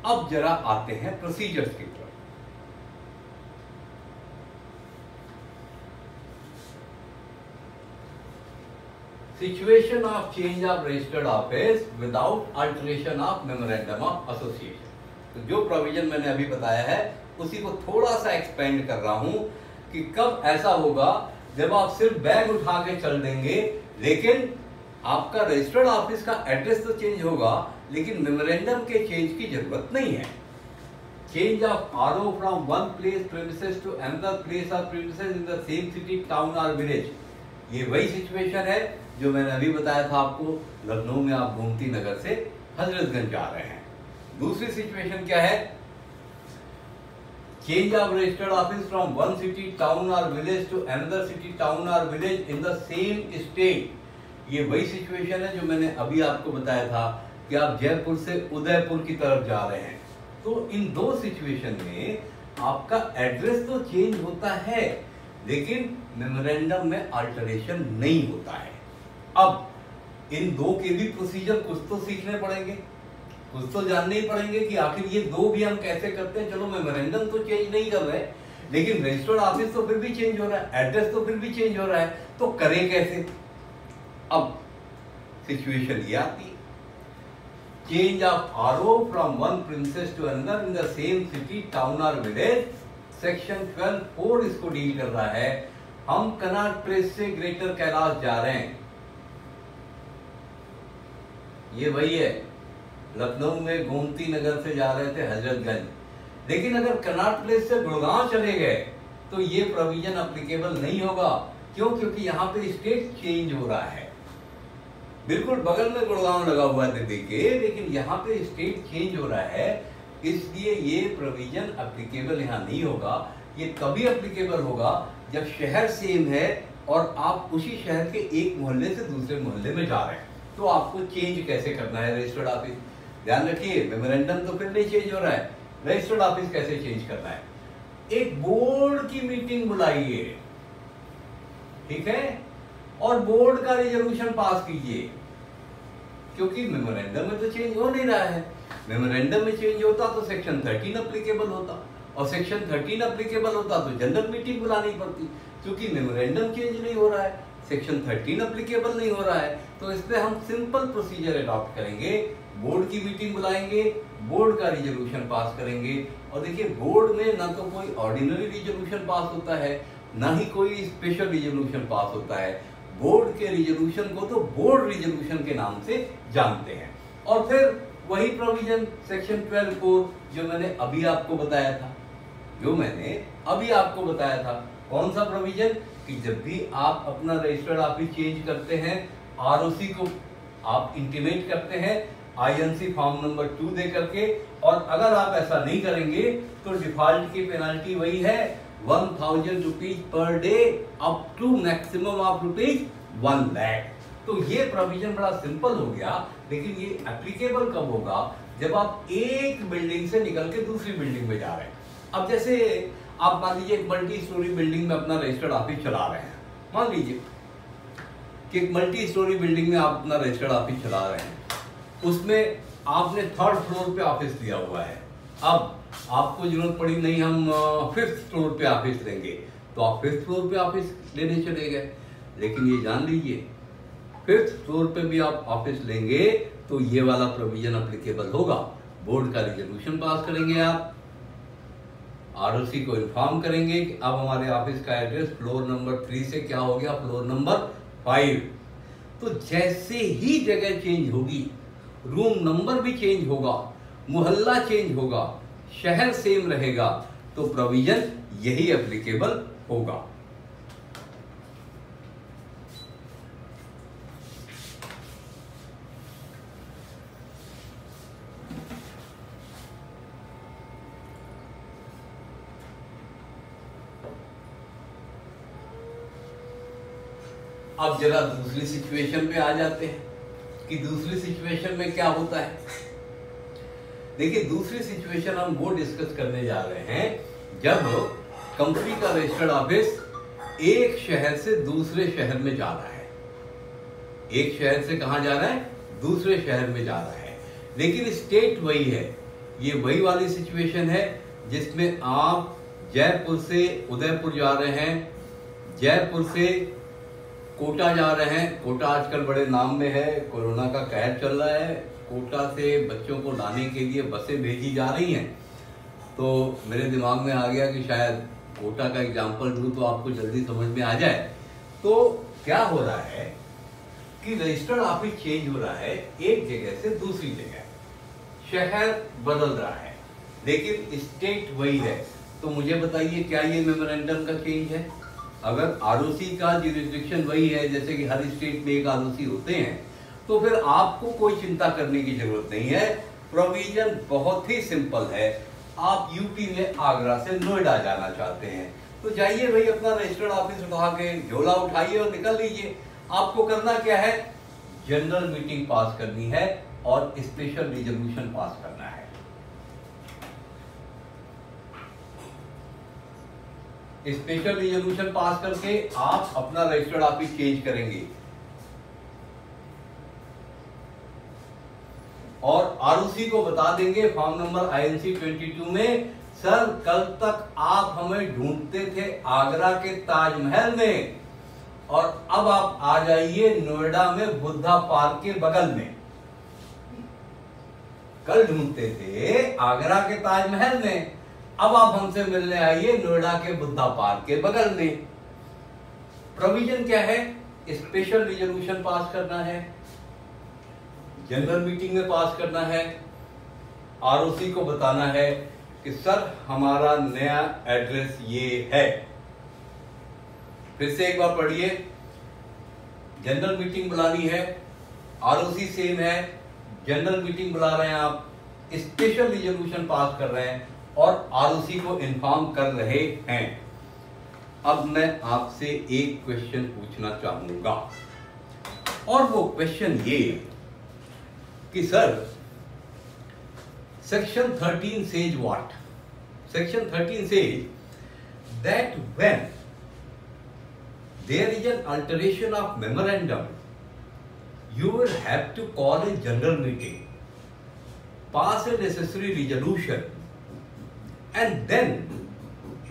अब जरा आते हैं प्रोसीजर्स की तरफ। Situation of change of registered office without alteration of memorandum of association. तो जो प्रोविजन मैंने अभी बताया है उसी को थोड़ा सा एक्सपेंड कर रहा हूं कि कब ऐसा होगा जब आप सिर्फ बैग उठा के चल देंगे, लेकिन आपका रजिस्टर्ड ऑफिस का एड्रेस तो चेंज होगा, लेकिन मेमोरेंडम के चेंज की जरूरत नहीं है। Change of RO from one place premises to another place of premises in the same city, town और विलेज। ये वही सिचुएशन है जो मैंने अभी बताया था आपको, लखनऊ में आप गोमती नगर से हजरतगंज जा रहे हैं। दूसरी सिचुएशन क्या है, change of registered office from one city, town और village to another city, town और village in the same state. ये वही सिचुएशन है जो मैंने अभी आपको बताया था कि आप जयपुर से उदयपुर की तरफ जा रहे हैं। तो इन दो सिचुएशन में आपका एड्रेस तो चेंज होता है, लेकिन मेमोरेंडम में अल्टरेशन नहीं होता है। अब इन दो के भी प्रोसीजर कुछ तो सीखने पड़ेंगे, कुछ तो जानने ही पड़ेंगे कि आखिर ये दो भी हम कैसे करते हैं। चलो मेमोरेंडम तो चेंज नहीं कर रहे, लेकिन रजिस्टर्ड ऑफिस तो फिर भी चेंज हो रहा है, एड्रेस तो फिर भी चेंज हो रहा है, तो करें कैसे। अब सिचुएशन ये आती है, change of RO from one premises to another in the same city, town or village, section 12(4) इसको डील कर रहा है। हम कनॉट प्लेस से ग्रेटर कैलाश जा रहे हैं, ये वही है। लखनऊ में गोमती नगर से जा रहे थे हजरतगंज, लेकिन अगर कनॉट प्लेस से गुड़गांव चले गए तो ये प्रोविजन अप्लीकेबल नहीं होगा। क्यों? क्योंकि यहाँ पे स्टेट चेंज हो रहा है। बिल्कुल बगल में गुड़गांव लगा हुआ है दिल्ली के, लेकिन यहाँ पे स्टेट चेंज हो रहा है, इसलिए ये प्रोविजन अप्लीकेबल यहाँ नहीं होगा। ये तभी अप्लीकेबल होगा जब शहर सेम है और आप उसी शहर के एक मोहल्ले से दूसरे मोहल्ले में जा रहे हैं। तो आपको चेंज कैसे करना है रजिस्टर्ड ऑफिस? ध्यान रखिए, मेमोरेंडम तो फिर नहीं चेंज हो रहा है, रजिस्टर्ड ऑफिस कैसे चेंज करना है? एक बोर्ड की मीटिंग बुलाइए, ठीक है, और बोर्ड का रिजोल्यूशन पास कीजिए, क्योंकि मेमोरेंडम में तो चेंज हो नहीं रहा है। मेमोरेंडम में चेंज होता तो सेक्शन 13 अप्लीकेबल होता, और सेक्शन 13 अप्लीकेबल होता तो जनरल मीटिंग बुलानी पड़ती। क्योंकि मेमोरेंडम चेंज नहीं हो रहा है, सेक्शन 13 अप्लीकेबल नहीं हो रहा है, तो इस पे हम सिंपल प्रोसीजर अडॉप्ट करेंगे। बोर्ड की मीटिंग बुलाएंगे, बोर्ड का रिजोल्यूशन पास करेंगे। और देखिए, बोर्ड में ना तो कोई ऑर्डिनरी रिजोल्यूशन पास होता है, ना ही कोई स्पेशल रिजोल्यूशन पास होता है। बोर्ड के रिजोल्यूशन को तो बोर्ड रिजोल्यूशन के नाम से जानते हैं। और फिर वही प्रोविजन सेक्शन 12(4) जो मैंने अभी आपको बताया था, कौन सा प्रोविजन? कि जब भी आप अपना रजिस्टर्ड ऑफिस चेंज करते हैं, आरओसी को आप इंटीमेट करते हैं आईएनसी फॉर्म नंबर 2 दे करके, और अगर आप ऐसा नहीं करेंगे तो डिफॉल्ट की पेनल्टी वही है 1000 rupees per day up to maximum of rupees 1 lakh. तो ये प्रोविजन बड़ा सिंपल हो गया, लेकिन ये एप्लीकेबल कब होगा? जब आप एक बिल्डिंग से निकल के दूसरी बिल्डिंग में जा रहे हैं। अब जैसे आप मान लीजिए एक मल्टी स्टोरी बिल्डिंग में अपना रजिस्टर्ड ऑफिस चला रहे हैं, मान लीजिए कि एक मल्टी स्टोरी बिल्डिंग में आप अपना रजिस्टर्ड ऑफिस चला रहे हैं, उसमें आपने 3rd फ्लोर पे ऑफिस लिया हुआ है। अब आपको जरूरत पड़ी नहीं, हम 5th फ्लोर पे ऑफिस लेंगे, तो आप 5th फ्लोर पे ऑफिस लेने चले गए। लेकिन ये जान लीजिए, 5th फ्लोर पे भी आप ऑफिस लेंगे तो ये वाला प्रोविजन अप्लीकेबल होगा। बोर्ड का रिजोल्यूशन पास करेंगे, आप आरओसी को इन्फॉर्म करेंगे कि अब हमारे ऑफिस का एड्रेस फ्लोर नंबर 3 से क्या हो गया, फ्लोर नंबर 5। तो जैसे ही जगह चेंज होगी, रूम नंबर भी चेंज होगा, मोहल्ला चेंज होगा, शहर सेम रहेगा, तो प्रोविजन यही एप्लीकेबल होगा। अब जरा दूसरी सिचुएशन में आ जाते हैं कि दूसरी सिचुएशन में क्या होता है। देखिए, दूसरी सिचुएशन हम वो डिस्कस करने जा रहे हैं जब कंपनी का रजिस्टर्ड ऑफिस एक शहर से दूसरे शहर में जा रहा है। एक शहर से कहां जा रहा है? दूसरे शहर में जा रहा है, लेकिन स्टेट वही है। ये वही वाली सिचुएशन है जिसमें आप जयपुर से उदयपुर जा रहे हैं, जयपुर से कोटा जा रहे हैं। कोटा आजकल बड़े नाम में है, कोरोना का कहर चल रहा है। कोटा से बच्चों को लाने के लिए बसें भेजी जा रही हैं, तो मेरे दिमाग में आ गया कि शायद कोटा का एग्जाम्पल दूं तो आपको जल्दी समझ में आ जाए। तो क्या हो रहा है कि रजिस्टर्ड ऑफिस चेंज हो रहा है एक जगह से दूसरी जगह, शहर बदल रहा है, लेकिन स्टेट वही है। तो मुझे बताइए, क्या ये मेमोरेंडम का चेंज है? अगर आरओसी का जुरिसडिक्शन वही है, जैसे कि हर स्टेट में एक आरओसी होते हैं, तो फिर आपको कोई चिंता करने की जरूरत नहीं है। प्रोविजन बहुत ही सिंपल है। आप यूपी में आगरा से नोएडा जाना चाहते हैं तो जाइए भाई, अपना रजिस्टर्ड ऑफिस उठा के झोला उठाइए और निकल लीजिए। आपको करना क्या है? जनरल मीटिंग पास करनी है और स्पेशल रिजोल्यूशन पास करना है। स्पेशल रिजोल्यूशन पास करके आप अपना रजिस्टर्ड ऑफिस चेंज करेंगे और आरओसी को बता देंगे फॉर्म नंबर आईएनसी 22 में, सर कल तक आप हमें ढूंढते थे आगरा के ताजमहल में और अब आप आ जाइए नोएडा में बुद्धा पार्क के बगल में। कल ढूंढते थे आगरा के ताजमहल में, अब आप हमसे मिलने आइए नोएडा के बुद्धा पार्क के बगल में। प्रोविजन क्या है? स्पेशल रिजोल्यूशन पास करना है, जनरल मीटिंग में पास करना है, आरओसी को बताना है कि सर हमारा नया एड्रेस ये है। फिर से एक बार पढ़िए, जनरल मीटिंग बुलानी है, आरओसी सेम है, जनरल मीटिंग बुला रहे हैं आप, स्पेशल रिजोल्यूशन पास कर रहे हैं और आरओसी को इन्फॉर्म कर रहे हैं। अब मैं आपसे एक क्वेश्चन पूछना चाहूंगा और वो क्वेश्चन ये कि sir section 13 says what? Section 13 says that when there is an alteration of memorandum, you will have to call a general meeting, pass a necessary resolution, and then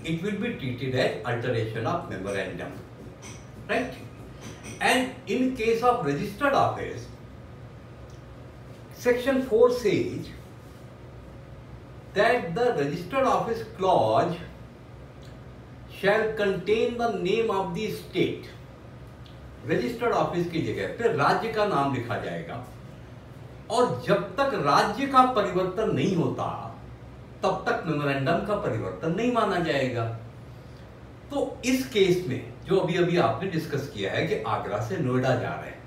it will be treated as alteration of memorandum, right? And in case of registered office, section 4 says that the registered office clause shall contain the name of the state. Registered office की जगह पे राज्य का नाम लिखा जाएगा और जब तक राज्य का परिवर्तन नहीं होता तब तक मेमोरेंडम का परिवर्तन नहीं माना जाएगा। तो इस केस में जो अभी अभी आपने डिस्कस किया है कि आगरा से नोएडा जा रहे हैं,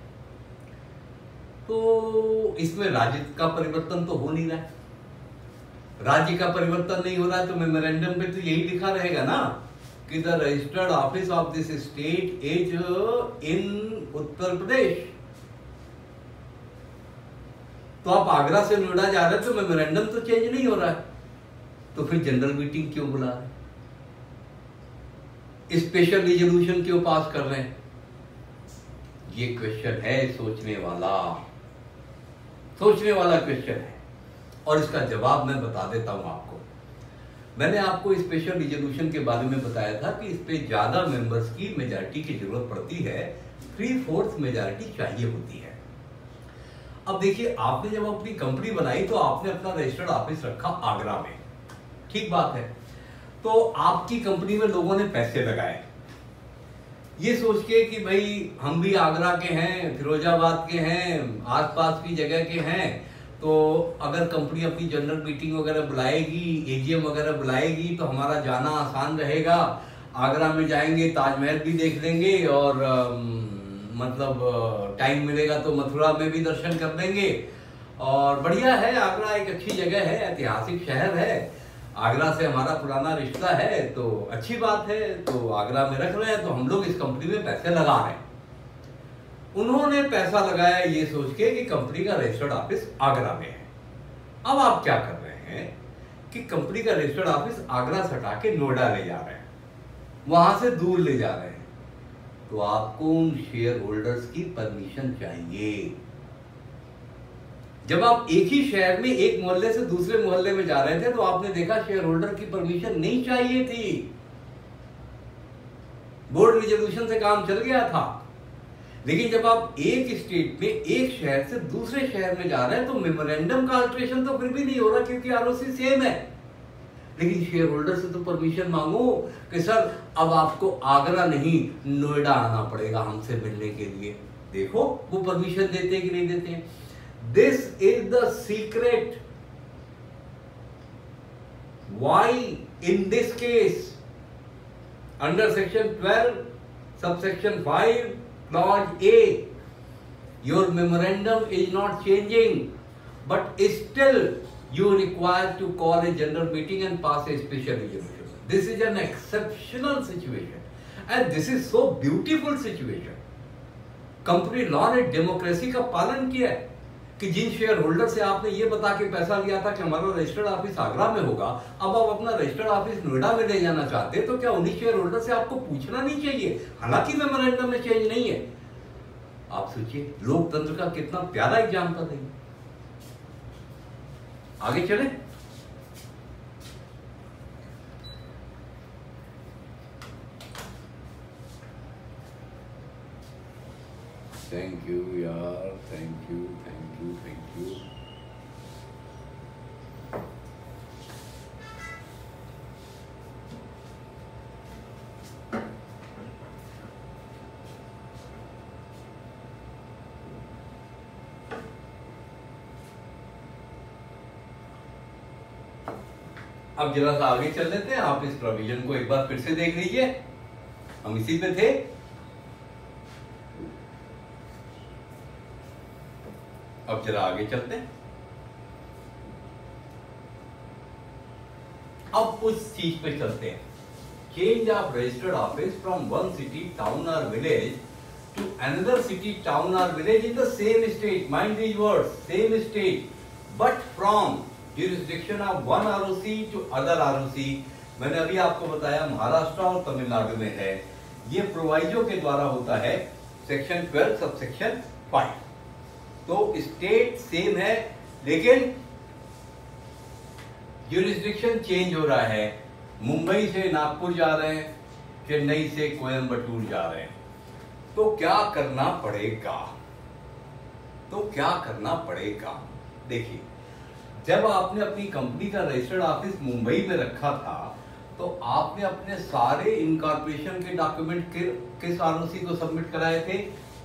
तो इसमें राज्य का परिवर्तन तो हो नहीं रहा है। राज्य का परिवर्तन नहीं हो रहा है तो मेमोरेंडम पे तो यही लिखा रहेगा ना कि the registered office of this state is in Uttar Pradesh. तो आप आगरा से नोएडा जा रहे हैं तो मेमोरेंडम तो चेंज नहीं हो रहा है, तो फिर जनरल मीटिंग क्यों बुला रहे हैं? स्पेशल रिजोल्यूशन क्यों पास कर रहे हैं? ये क्वेश्चन है सोचने वाला क्वेश्चन है और इसका जवाब मैं बता देता हूं आपको। मैंने आपको स्पेशल रिजोल्यूशन के बारे में बताया था कि इस पे ज्यादा मेंबर्स की मेजॉरिटी की जरूरत पड़ती है, 3/4 मेजॉरिटी चाहिए होती है। अब देखिए, आपने जब अपनी कंपनी बनाई तो आपने अपना रजिस्टर्ड ऑफिस रखा आगरा में, ठीक बात है। तो आपकी कंपनी में लोगों ने पैसे लगाए ये सोच के कि भाई हम भी आगरा के हैं, फिरोजाबाद के हैं, आसपास की जगह के हैं, तो अगर कंपनी अपनी जनरल मीटिंग वगैरह बुलाएगी, एजीएम वगैरह बुलाएगी तो हमारा जाना आसान रहेगा। आगरा में जाएंगे, ताजमहल भी देख लेंगे और मतलब टाइम मिलेगा तो मथुरा में भी दर्शन कर लेंगे और बढ़िया है। आगरा एक अच्छी जगह है, ऐतिहासिक शहर है, आगरा से हमारा पुराना रिश्ता है, तो अच्छी बात है। तो आगरा में रख रहे हैं तो हम लोग इस कंपनी में पैसे लगा रहे हैं। उन्होंने पैसा लगाया ये सोच के कि कंपनी का रजिस्टर्ड ऑफिस आगरा में है। अब आप क्या कर रहे हैं कि कंपनी का रजिस्टर्ड ऑफिस आगरा से हटा के नोएडा ले जा रहे हैं, वहां से दूर ले जा रहे हैं, तो आपको उन शेयर होल्डर्स की परमिशन चाहिए। जब आप एक ही शहर में एक मोहल्ले से दूसरे मोहल्ले में जा रहे थे तो आपने देखा शेयर होल्डर की परमिशन नहीं चाहिए थी, बोर्ड रिजोल्यूशन से काम चल गया था। लेकिन जब आप एक स्टेट में एक शहर से दूसरे शहर में जा रहे हैं तो मेमोरेंडम का अल्टरेशन तो फिर भी नहीं हो रहा क्योंकि आरओसी सेम है। लेकिन शेयर होल्डर से तो परमिशन मांगो कि सर अब आपको आगरा नहीं नोएडा आना पड़ेगा हमसे मिलने के लिए। देखो वो परमिशन देते हैं कि नहीं देते हैं। This is the secret why in this case under section 12 subsection 5 clause A, your memorandum is not changing, but still you require to call a general meeting and pass a special resolution. This is an exceptional situation, and this is so beautiful situation. Company law ने democracy का पालन किया है कि जिन share holder से आपने ये बता के पैसा लिया था कि हमारा रजिस्टर्ड ऑफिस आगरा में होगा, अब आप अपना रजिस्टर्ड ऑफिस नोएडा में ले जाना चाहते हैं, तो क्या उन्हीं शेयर होल्डर से आपको पूछना नहीं चाहिए? हालांकि मेमोरेंडम में चेंज नहीं है। आप सोचिए लोकतंत्र का कितना प्यारा एग्जाम्पल है। आगे चले। थैंक यू यार, थैंक यू। अब जरा सा आगे चल लेते हैं, आप इस प्रोविजन को एक बार फिर से देख लीजिए, हम इसी पे थे। अब जरा आगे चलते हैं। अब उस चीज पे चलते हैं, change of registered office from one city town और village to another city, town or village in the same state. Mind these words, same state, but from jurisdiction of one ROC to other ROC. मैंने अभी आपको बताया महाराष्ट्र और तमिलनाडु में है, ये proviso के द्वारा होता है, सेक्शन 12 सबसेक्शन 5। तो स्टेट सेम है लेकिन जुरिस्डिक्शन चेंज हो रहा है, मुंबई से नागपुर जा रहे हैं, चेन्नई से कोयम्बटूर जा रहे हैं। तो क्या करना पड़ेगा? देखिए, जब आपने अपनी कंपनी का रजिस्टर्ड ऑफिस मुंबई में रखा था तो आपने अपने सारे इनकॉर्पोरेशन के डॉक्यूमेंट किस आरओसी को सबमिट कराए थे?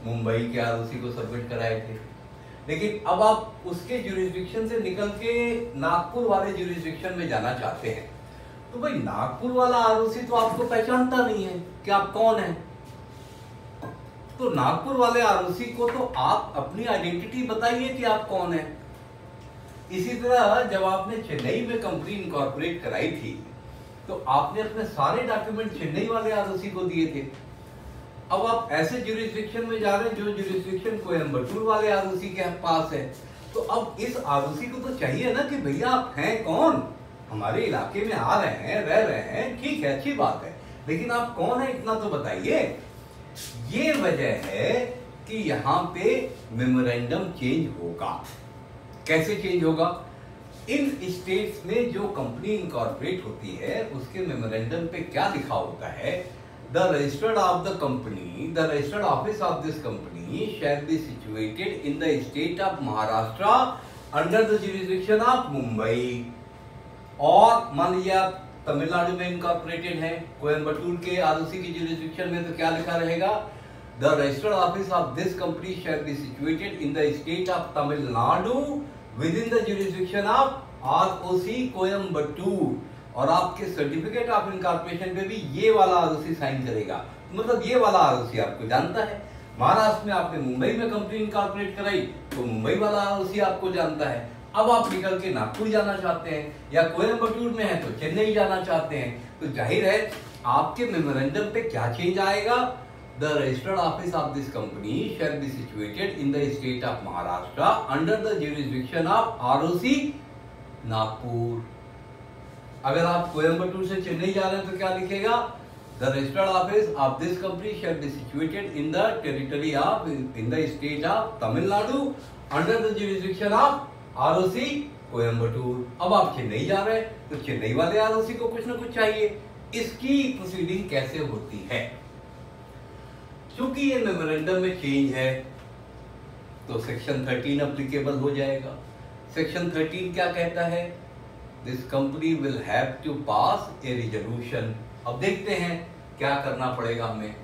मुंबई के आरओसी को सबमिट कराए थे। लेकिन अब आप उसके ज्यूरिसडिक्शन से निकल के नागपुर वाले ज्यूरिसडिक्शन में जाना चाहते हैं, तो भाई नागपुर वाला आरओसी तो आपको पहचानता नहीं है कि आप कौन हैं। तो नागपुर वाले आरओसी को तो आप अपनी आइडेंटिटी बताइए कि आप कौन हैं। इसी तरह जब आपने चेन्नई में कंपनी इनकॉर्पोरेट कराई थी तो आपने अपने सारे डॉक्यूमेंट चेन्नई वाले आरओसी को दिए थे। अब आप ऐसे ज्यूरिसडिक्शन में जा रहे हैं जो ज्यूरिसडिक्शन कोयम्बटूर वाले आरओसी के पास है, तो अब इस आरओसी को तो चाहिए ना कि भैया आप हैं कौन, हमारे इलाके में आ रहे हैं, रह रहे हैं, ठीक है, अच्छी बात है, लेकिन आप कौन है इतना तो बताइए। ये वजह है कि यहाँ पे मेमोरेंडम चेंज होगा। कैसे चेंज होगा? इन स्टेट्स में जो कंपनी इनकॉर्पोरेट होती है उसके मेमोरेंडम पे क्या लिखा होता है? The registered of the company, the registered office of this company shall be situated in the state of Maharashtra under the jurisdiction of Mumbai. और मान लीजिए आप तमिलनाडु में इनकॉर्पोरेटेड है, कोयम्बटूर के आरओसी की ज्यूरिसडिक्शन में, तो क्या लिखा रहेगा? The registered office of this company shall be situated in the state of Tamil Nadu with in the jurisdiction of ROC Coimbatore. और आपके सर्टिफिकेट ऑफ इनकॉर्पोरेशन पे भी ये वाला आरओसी साइन करेगा, मतलब ये वाला आरओसी आपको जानता है। महाराष्ट्र में आपने मुंबई में कंपनी इनकॉर्पोरेट कराई तो मुंबई वाला आरओसी आपको जानता है। अब आप निकल के नागपुर जाना चाहते हैं या कोयम्बटूर में है तो चेन्नई जाना चाहते हैं, तो जाहिर है आपके मेमोरेंडम पे क्या चेंज आएगा? The registered office of this company shall be situated in the state of Maharashtra under the jurisdiction of ROC Nagpur. अगर आप कोयम्बटूर से चेन्नई जा रहे हैं तो क्या लिखेगा? The registered office of this company shall be situated in the territory of in the state of Tamil Nadu under the jurisdiction of ROC Coimbatore. अब आप चेन्नई जा रहे हैं तो चेन्नई वाले आरओसी को कुछ ना कुछ चाहिए। इसकी प्रोसीडिंग कैसे होती है? क्योंकि ये मेमोरेंडम में चेंज है तो सेक्शन 13 एप्लीकेबल हो जाएगा। सेक्शन 13 क्या कहता है? This company will have to pass a resolution. अब देखते हैं क्या करना पड़ेगा हमें।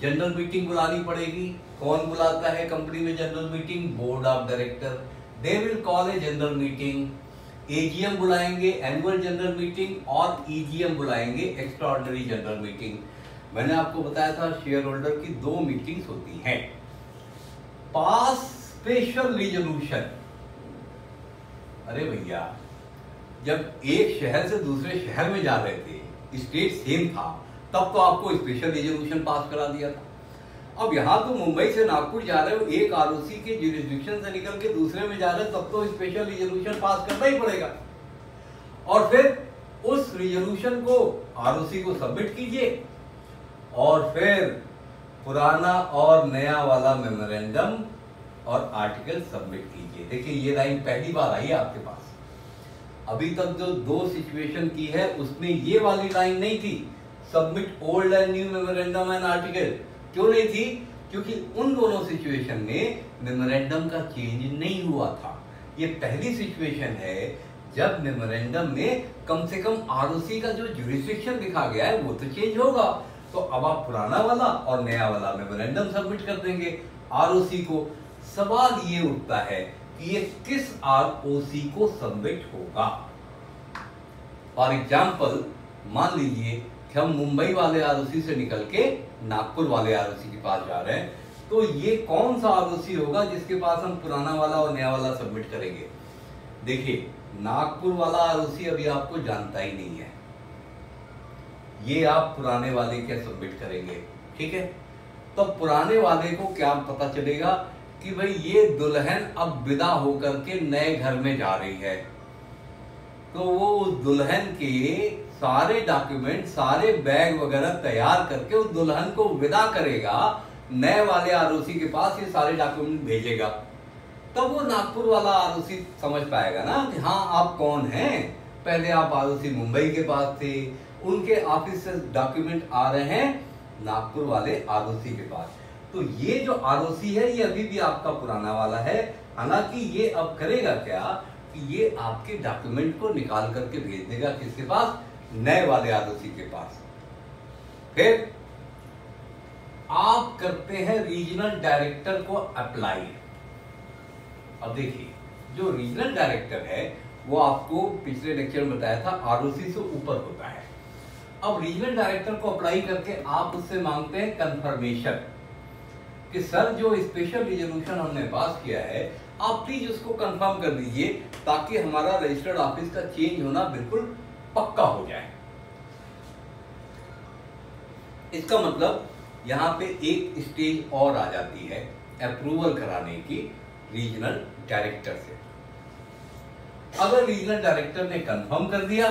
जनरल मीटिंग बुलानी पड़ेगी। कौन बुलाता है कंपनी में general meeting? Board of director. They will call A general meeting. AGM बुलाएंगे, एनुअल जनरल मीटिंग, और ईजीएम बुलाएंगे, एक्स्ट्रा ऑर्डिनरी जनरल मीटिंग। मैंने आपको बताया था शेयर होल्डर की 2 मीटिंग्स होती हैं। पास स्पेशल रिजोल्यूशन। अरे भैया, जब एक शहर से दूसरे शहर में जा रहे थे, स्टेट सेम था, तब तो आपको स्पेशल रिजोल्यूशन पास करा दिया था। अब यहाँ तो मुंबई से नागपुर जा रहे हो, एक आरओसी के ज्यूरिसडिक्शन से निकल के दूसरे में जा रहे हो, तब तो स्पेशल रिजोल्यूशन पास करना ही पड़ेगा। और फिर उस रिजोल्यूशन को आरओसी को सबमिट कीजिए और फिर पुराना और नया वाला मेमोरेंडम और आर्टिकल सबमिट कीजिए। देखिए ये लाइन पहली बार आई है आपके पास। अभी तक जो 2 सिचुएशन की है उसमें ये वाली लाइन नहीं थी, submit old and new memorandum and article. क्यों नहीं थी? क्योंकि उन दोनों सिचुएशन में मेमोरेंडम का चेंज नहीं हुआ था। ये पहली सिचुएशन है जब मेमोरेंडम में कम से कम आरओसी का जो ज्यूरिसडिक्शन लिखा गया है वो तो चेंज होगा। तो अब आप पुराना वाला और नया वाला मेमोरेंडम सबमिट कर देंगे आरओसी को। सवाल ये उठता है कि ये किस आरओसी को सबमिट होगा? फॉर एग्जाम्पल मान लीजिए कि हम मुंबई वाले आरओसी से निकल के नागपुर वाले आरओसी के पास जा रहे हैं, तो ये कौन सा आरओसी होगा जिसके पास हम पुराना वाला और नया वाला सबमिट करेंगे? देखिए, नागपुर वाला आरओसी अभी आपको जानता ही नहीं है, ये आप पुराने वाले क्या सबमिट करेंगे, ठीक है। तो पुराने वाले को क्या पता चलेगा कि भाई ये दुल्हन अब विदा होकर के नए घर में जा रही है, तो वो उस दुल्हन के सारे डॉक्यूमेंट, सारे बैग वगैरह तैयार करके उस दुल्हन को विदा करेगा, नए वाले आरओसी के पास ये सारे डॉक्यूमेंट भेजेगा। तब वो नागपुर वाला आरओसी समझ पाएगा ना कि हाँ आप कौन हैं। पहले आप आरओसी मुंबई के पास थे, उनके ऑफिस से डॉक्यूमेंट आ रहे हैं नागपुर वाले आरओसी के पास। तो ये जो आरओसी है ये अभी भी आपका पुराना वाला है। हालांकि ये अब करेगा क्या कि ये आपके डॉक्यूमेंट को निकाल करके भेज देगा किसके पास? नए वाले आरओसी के पास। फिर आप करते हैं रीजनल डायरेक्टर को अप्लाई। अब देखिए, जो रीजनल डायरेक्टर है वो आपको पिछले लेक्चर में बताया था आरओसी से ऊपर होता है। अब रीजनल डायरेक्टर को अप्लाई करके आप उससे मांगते हैं कंफर्मेशन कि सर जो स्पेशल रिजोल्यूशन हमने पास किया है आप प्लीज उसको कंफर्म कर दीजिए ताकि हमारा रजिस्टर्ड ऑफिस का चेंज होना बिल्कुल पक्का हो जाए। इसका मतलब यहाँ पे एक स्टेज और आ जाती है अप्रूवल कराने की रीजनल डायरेक्टर से। अगर रीजनल डायरेक्टर ने कंफर्म कर दिया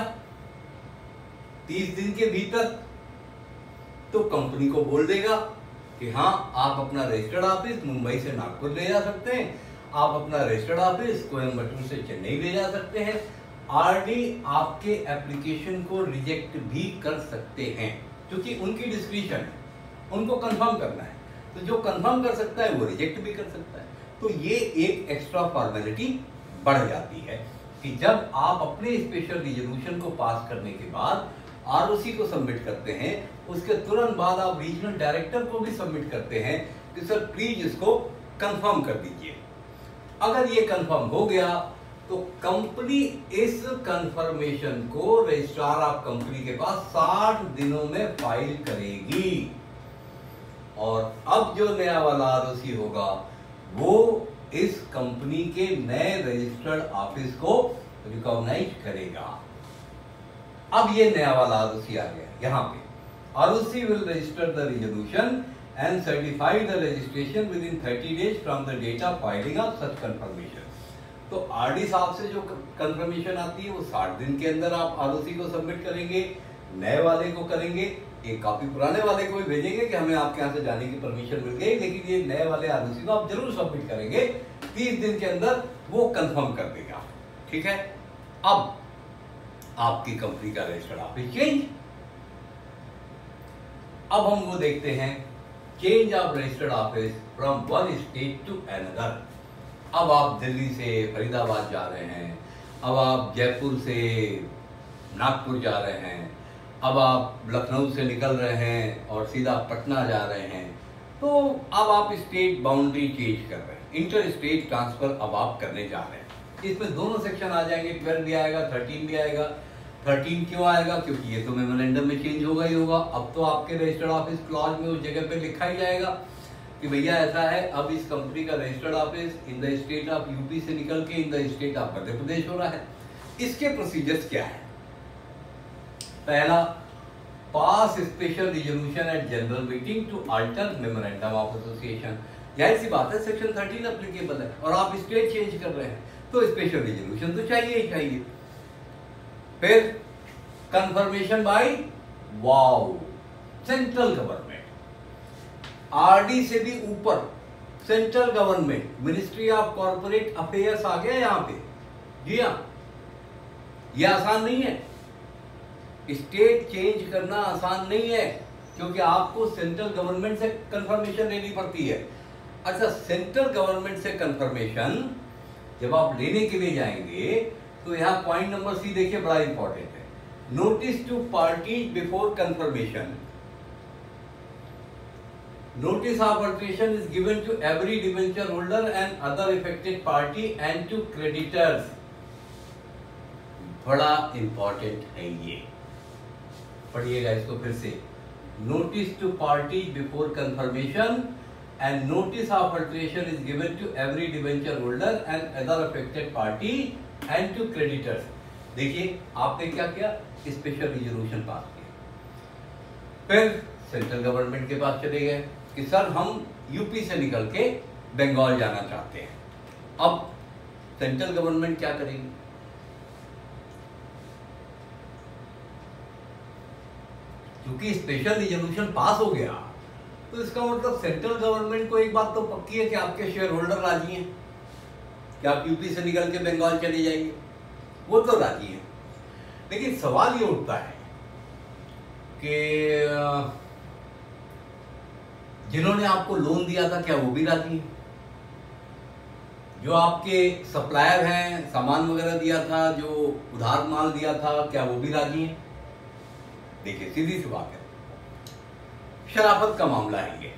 30 दिन के भीतर, तो कंपनी को बोल देगा कि हाँ आप अपना रजिस्टर्ड ऑफिस मुंबई से नागपुर ले जा सकते हैं, आप अपना रजिस्टर्ड ऑफिस कोयम्बटूर से चेन्नई ले जा सकते हैं। आरडी आपके एप्लीकेशन को रिजेक्ट भी कर सकते हैं क्योंकि उनकी डिस्क्रिप्शन है, उनको कंफर्म करना है। तो जो कंफर्म कर सकता है वो रिजेक्ट भी कर सकता है। तो ये एक एक्स्ट्रा फॉर्मेलिटी बढ़ जाती है कि जब आप अपने स्पेशल रिजोल्यूशन को पास करने के बाद आरओसी को सबमिट करते हैं, उसके तुरंत बाद आप रीजनल डायरेक्टर को भी सबमिट करते हैं कि सर प्लीज इसको कंफर्म कर दीजिए। अगर ये कंफर्म हो गया तो कंपनी इस कंफर्मेशन को रजिस्ट्रार ऑफ कंपनी के पास 60 दिनों में फाइल करेगी और अब जो नया वाला आरओसी होगा वो इस कंपनी के नए रजिस्टर्ड ऑफिस को रिकॉग्नाइज करेगा। अब ये नया वाला आरओसी आ गया। यहाँ पे ROC will register the resolution and certify the registration within 30 days from the date of filing of such confirmation। तो आरडी साहब से जो कंफर्मेशन आती है वो 60 दिन के अंदर आप आरओसी को सबमिट करेंगे, नए वाले को करेंगे, एक कॉपी पुराने वाले को भी भेजेंगे कि हमें आपके यहाँ से जाने की परमिशन मिल गई, लेकिन ये नए वाले आरओसी को आप जरूर सबमिट करेंगे। 30 दिन के अंदर वो कंफर्म कर देगा, ठीक है। अब आपकी कंपनी का रजिस्टर्ड ऑफिस चेंज। अब हम वो देखते हैं change of registered office from one state to another. अब आप दिल्ली से फरीदाबाद जा रहे हैं, अब आप जयपुर से नागपुर जा रहे हैं, अब आप लखनऊ से निकल रहे हैं और सीधा पटना जा रहे हैं, तो अब आप स्टेट बाउंड्री चेंज कर रहे हैं, इंटर स्टेट ट्रांसफर अब आप करने जा रहे हैं। इसमें दोनों सेक्शन आ जाएंगे, 12 भी आएगा, 13 भी आएगा। 13 क्यों आएगा? क्योंकि ये तो मेमोरेंडम में चेंज होगा ही होगा। अब तो आपके रजिस्टर्ड ऑफिस क्लॉज में उस जगह पे लिखा ही जाएगा कि भैया ऐसा है, अब इस कंपनी का registered office in the state of UP से निकल के in the state of Madhya Pradesh हो रहा है। इसके प्रोसीजर्स क्या है? पहला, pass special resolution at general meeting to alter memorandum of association. जाहिर सी बात है, सेक्शन 13 एप्लीकेबल है और आप स्टेट चेंज कर रहे हैं तो स्पेशल रिजोल्यूशन तो चाहिए ही चाहिए। फिर कंफर्मेशन बाय वाओ सेंट्रल गवर्नमेंट, आरडी से भी ऊपर central government, ministry of corporate affairs आ गया यहाँ पे। जी हाँ, ये आसान नहीं है, स्टेट चेंज करना आसान नहीं है क्योंकि आपको सेंट्रल गवर्नमेंट से कंफर्मेशन लेनी पड़ती है। अच्छा, सेंट्रल गवर्नमेंट से कंफर्मेशन जब आप लेने के लिए जाएंगे तो यहाँ पॉइंट नंबर सी देखिए, बड़ा इंपॉर्टेंट है। Notice to parties before confirmation. Notice of alteration is given to every debenture holder and other affected party and to creditors. बड़ा इंपॉर्टेंट है ये, पढ़िएगा इसको फिर से। Notice to party before confirmation and notice of alteration is given to every debenture holder and other affected party and to creditors. देखिए आपने क्या किया, स्पेशल रिजोल्यूशन पास किया, फिर सेंट्रल गवर्नमेंट के पास चले गए कि सर हम यूपी से निकल के बंगाल जाना चाहते हैं। अब सेंट्रल गवर्नमेंट क्या करेगी, क्योंकि स्पेशल रिजोल्यूशन पास हो गया तो इसका मतलब सेंट्रल गवर्नमेंट को एक बात तो पक्की है कि आपके शेयर होल्डर राजी हैं कि आप यूपी से निकल के बंगाल चले जाइए, वो तो राजी हैं। लेकिन सवाल ये उठता है कि जिन्होंने आपको लोन दिया था क्या वो भी राजी हैं? जो आपके सप्लायर हैं, सामान वगैरह दिया था, जो उधार माल दिया था, क्या वो भी राजी हैं? देखिए सीधी सी बात है, शराफत का मामला है ये।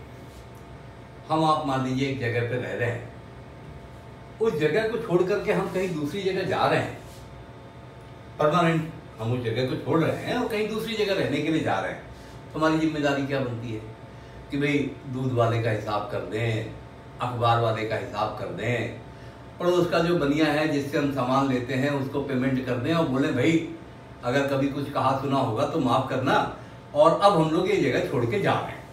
हम आप मान लीजिए एक जगह पे रह रहे हैं, उस जगह को छोड़ करके हम कहीं दूसरी जगह जा रहे हैं, परमानेंट हम उस जगह को छोड़ रहे हैं और कहीं दूसरी जगह रहने के लिए जा रहे हैं, तो हमारी जिम्मेदारी क्या बनती है कि भाई दूध वाले का हिसाब कर दें, अखबार वाले का हिसाब कर दें, पड़ोस का जो बनिया है जिससे हम सामान लेते हैं उसको पेमेंट कर दें और बोले भाई अगर कभी कुछ कहा सुना होगा तो माफ करना, और अब हम लोग ये जगह छोड़ के जा रहे हैं,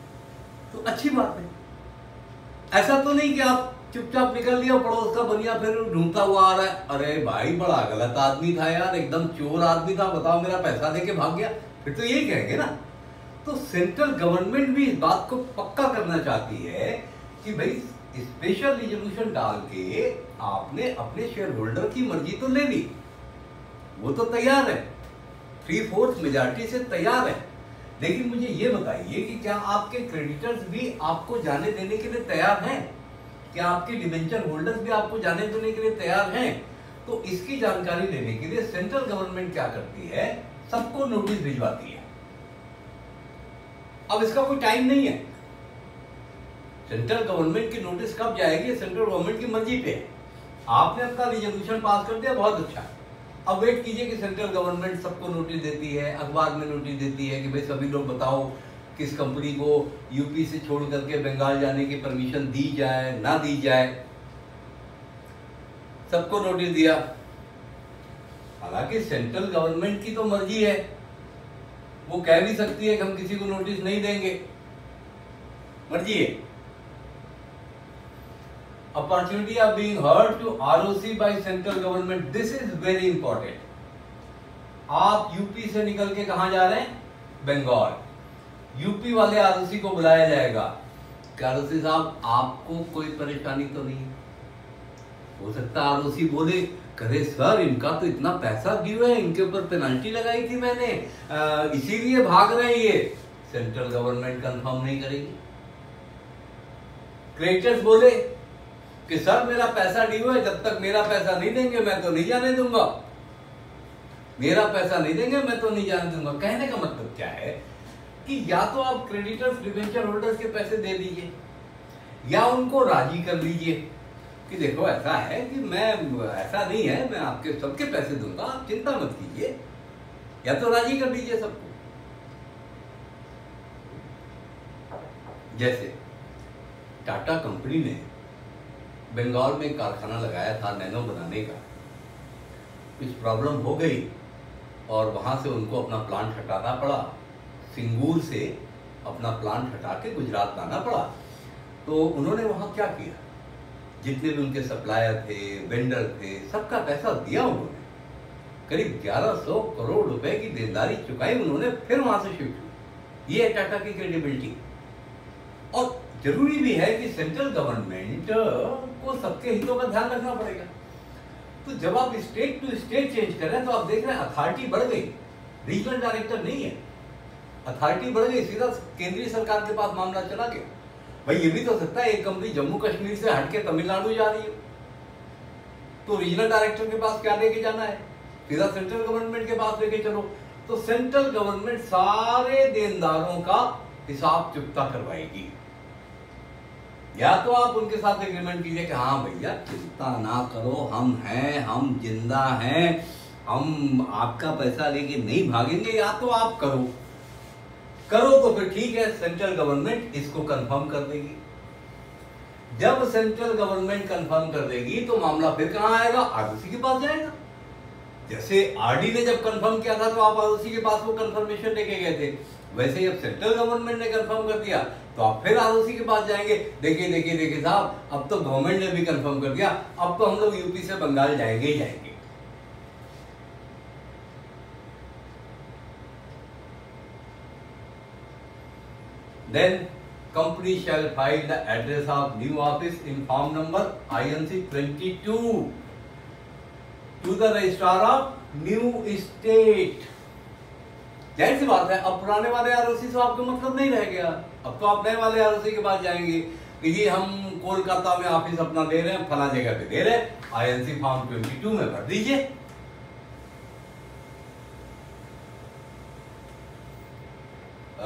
तो अच्छी बात है। ऐसा तो नहीं कि आप चुपचाप निकल लिया, पड़ोस का बनिया फिर ढूंढता हुआ आ रहा है, अरे भाई बड़ा गलत आदमी था यार, एकदम चोर आदमी था, बताओ मेरा पैसा देके भाग गया, फिर तो यही कहेंगे ना। तो सेंट्रल गवर्नमेंट भी इस बात को पक्का करना चाहती है कि भाई स्पेशल रिजोल्यूशन डाल के आपने अपने शेयर होल्डर की मर्जी तो ले ली, वो तो तैयार है, 3/4 मेजॉरिटी से तैयार है, लेकिन मुझे ये बताइए कि क्या आपके क्रेडिटर्स भी आपको जाने देने के लिए तैयार हैं? क्या आपके डिबेंचर होल्डर्स भी आपको जाने देने के लिए तैयार हैं? तो इसकी जानकारी लेने के लिए सेंट्रल गवर्नमेंट क्या करती है, सबको नोटिस भिजवाती है। अब इसका कोई टाइम नहीं है, सेंट्रल गवर्नमेंट की नोटिस कब जाएगी सेंट्रल गवर्नमेंट की मर्जी पे है। आपने अपना रिजोल्यूशन पास कर दिया, बहुत अच्छा, अब वेट कीजिए कि सेंट्रल गवर्नमेंट सबको नोटिस देती है, अखबार में नोटिस देती है कि भाई सभी लोग बताओ किस कंपनी को यूपी से छोड़ करके बंगाल जाने की परमिशन दी जाए ना दी जाए। सबको नोटिस दिया, हालांकि सेंट्रल गवर्नमेंट की तो मर्जी है, वो कह भी सकती है कि हम किसी को नोटिस नहीं देंगे, मर्जी है। Opportunity of being heard to ROC by central government, this is very important. आप यूपी से निकल के कहां जा रहे हैं, बंगाल, यूपी वाले आरओसी को बुलाया जाएगा कि आरओसी साहब आपको कोई परेशानी तो नहीं है? हो सकता है आरओसी बोले करे सर इनका तो इतना पैसा ड्यू है, इनके ऊपर पेनल्टी लगाई थी मैंने, इसीलिए भाग रहे हैं ये। सेंट्रल गवर्नमेंट कंफर्म नहीं करेगी। क्रेडिटर्स बोले कि सर मेरा पैसा ड्यू है, जब तक मेरा पैसा नहीं देंगे मैं तो नहीं जाने दूंगा, मेरा पैसा नहीं देंगे मैं तो नहीं जाने दूंगा। कहने का मतलब क्या है कि या तो आप क्रेडिटर्स डिबेंचर होल्डर्स के पैसे दे दीजिए या उनको राजी कर लीजिए कि देखो ऐसा है कि मैं ऐसा नहीं है, मैं आपके सबके पैसे दूंगा, आप चिंता मत कीजिए, या तो राजी कर दीजिए सबको। जैसे टाटा कंपनी ने बंगाल में कारखाना लगाया था नैनो बनाने का, कुछ प्रॉब्लम हो गई और वहां से उनको अपना प्लांट हटाना पड़ा, सिंगूर से अपना प्लांट हटा के गुजरात लाना पड़ा। तो उन्होंने वहां क्या किया, जितने भी उनके सप्लायर थे, वेंडर थे, सबका पैसा दिया उन्होंने, करीब 1100 करोड़ रुपए की देनदारी चुकाई उन्होंने, फिर वहां से शिफ्ट हुई। ये है टाटा की क्रेडिबिलिटी। और जरूरी भी है कि सेंट्रल गवर्नमेंट को सबके हितों का ध्यान रखना पड़ेगा। तो जब आप स्टेट टू स्टेट चेंज कर रहे हैं तो आप देख रहे हैं अथॉरिटी बढ़ गई, रीजनल डायरेक्टर नहीं है, अथॉरिटी बढ़ गई, सीधा केंद्रीय सरकार के पास मामला चला गया। भाई ये भी तो सकता है एक कंपनी जम्मू कश्मीर से हट के तमिलनाडु जा रही है, तो रीजनल डायरेक्टर के पास क्या लेके जाना है, सीधा सेंट्रल गवर्नमेंट के पास लेके चलो। तो सेंट्रल गवर्नमेंट सारे देनदारों का हिसाब चुकता करवाएगी। या तो आप उनके साथ एग्रीमेंट कीजिए कि हाँ भैया चिंता ना करो, हम हैं, हम जिंदा हैं, हम आपका पैसा लेके नहीं भागेंगे, या तो आप करो तो फिर ठीक है, सेंट्रल गवर्नमेंट इसको कंफर्म कर देगी। जब सेंट्रल गवर्नमेंट कंफर्म कर देगी तो मामला फिर कहां आएगा, आरओसी के पास जाएगा। जैसे आरडी ने जब कंफर्म किया था तो आप आरओसी के पास वो कंफर्मेशन लेके गए थे, वैसे ही अब सेंट्रल गवर्नमेंट ने कंफर्म कर दिया तो आप फिर आरओसी के पास जाएंगे। देखिए साहब, अब तो गवर्नमेंट ने भी कंफर्म कर दिया, अब तो हम लोग यूपी से बंगाल जाएंगे ही जाएंगे। Then company shall file the address of new office in form number INC 22 to the registrar of new state। जाहिर सी बात है, अब पुराने वाले आरओसी से आपको मतलब नहीं रह गया। अब तो आप नए वाले आरओसी के पास जाएंगे कि जी हम कोलकाता में ऑफिस अपना दे रहे हैं, फला जगह पे दे रहे हैं, INC फॉर्म 22 में भर दीजिए।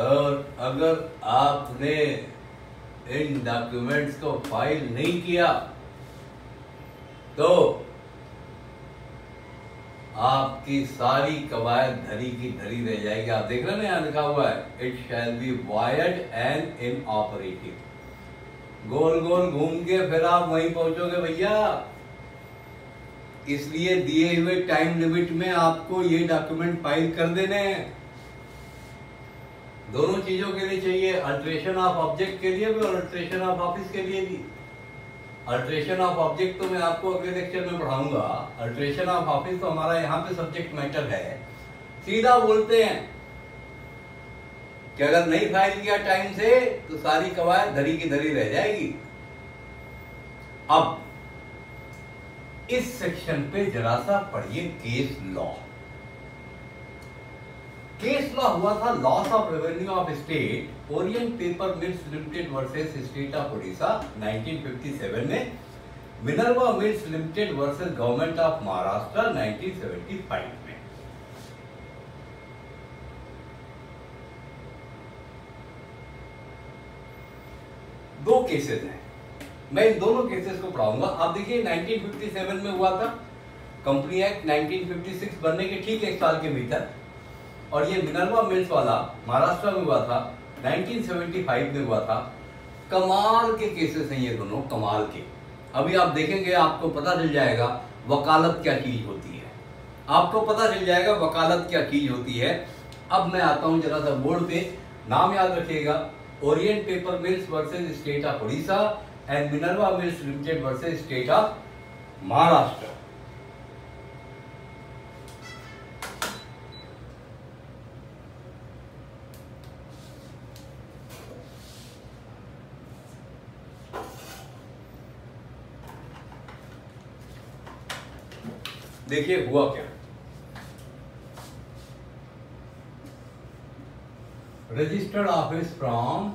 और अगर आपने इन डॉक्यूमेंट्स को फाइल नहीं किया तो आपकी सारी कवायद धरी की धरी रह जाएगी। आप देख रहे हैं ना, यहाँ लिखा हुआ है it shall be void and inoperative. गोल गोल घूम के फिर आप वहीं पहुंचोगे भैया। इसलिए दिए हुए टाइम लिमिट में आपको ये डॉक्यूमेंट फाइल कर देने हैं। दोनों चीजों के लिए चाहिए, अल्ट्रेशन ऑफ ऑब्जेक्ट के लिए भी और अल्ट्रेशन ऑफ ऑफिस के लिए भी। अल्ट्रेशन ऑफ ऑब्जेक्ट तो मैं आपको अगले लेक्चर में पढ़ाऊंगा, अल्ट्रेशन ऑफ ऑफिस तो हमारा यहाँ पे सब्जेक्ट मैटर है। सीधा बोलते हैं कि अगर नहीं फाइल किया टाइम से तो सारी कवायद धरी की धरी रह जाएगी। अब इस सेक्शन पे जरा सा पढ़िए केस लॉ। केस लॉ हुआ था loss of revenue of state, Orient Paper mills Limited versus state of Orissa 1957 में, Minerva Mills Limited versus government of Maharashtra 1975 में। दो केसेस हैं, मैं इन दोनों केसेस को पढ़ाऊंगा। आप देखिए 1957 में हुआ था कंपनी एक्ट, 1956 बनने के ठीक एक साल के भीतर, और ये मिनर्वा मिल्स वाला महाराष्ट्र में हुआ था 1975 में हुआ था। कमाल के केसेस हैं ये दोनों, कमाल के। अभी आप देखेंगे आपको पता चल जाएगा वकालत क्या चीज होती है, आपको पता चल जाएगा वकालत क्या चीज होती है। अब मैं आता हूं जरा सा बोर्ड पे, नाम याद रखिएगा, Orient Paper Mills versus state of Orissa and Minerva Mills Limited versus state of Maharashtra. देखिए हुआ क्या, registered office from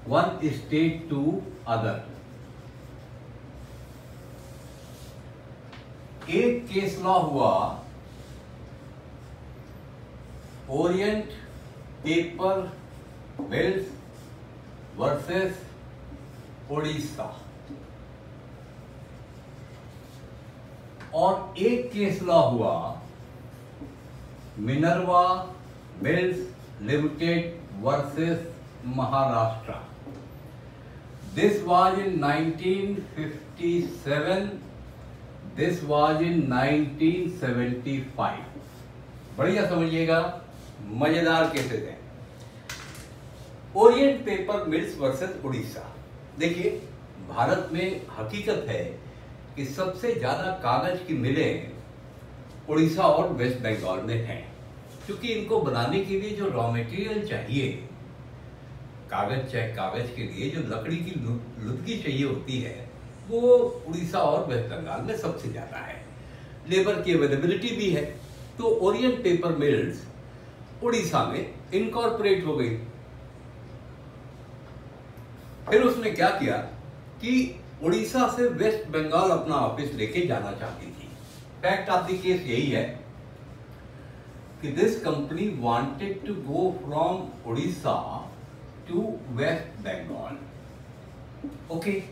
one state to other. एक केस लॉ हुआ Orient Paper Mills versus Orissa, और एक केस लॉ हुआ Minerva Mills Limited versus Maharashtra. This was in 1957, this was in 1975। बढ़िया समझिएगा, मजेदार केसेस हैं। Orient Paper Mills versus Orissa. देखिए भारत में हकीकत है कि सबसे ज्यादा कागज की मिलें उड़ीसा और वेस्ट बंगाल में हैं, क्योंकि इनको बनाने के लिए जो रॉ मटेरियल चाहिए, कागज के लिए जो लकड़ी की लुदगी चाहिए होती है, वो उड़ीसा और वेस्ट बंगाल में सबसे ज्यादा है। लेबर की अवेलेबिलिटी भी है, तो ओरिएंट पेपर मिल्स उड़ीसा में इनकॉर्पोरेट हो गई। फिर उसने क्या किया कि उड़ीसा से वेस्ट बंगाल अपना ऑफिस लेके जाना चाहती थी। फैक्ट ऑफ द केस यही है कि this company wanted to go from Orissa to West Bengal. Okay,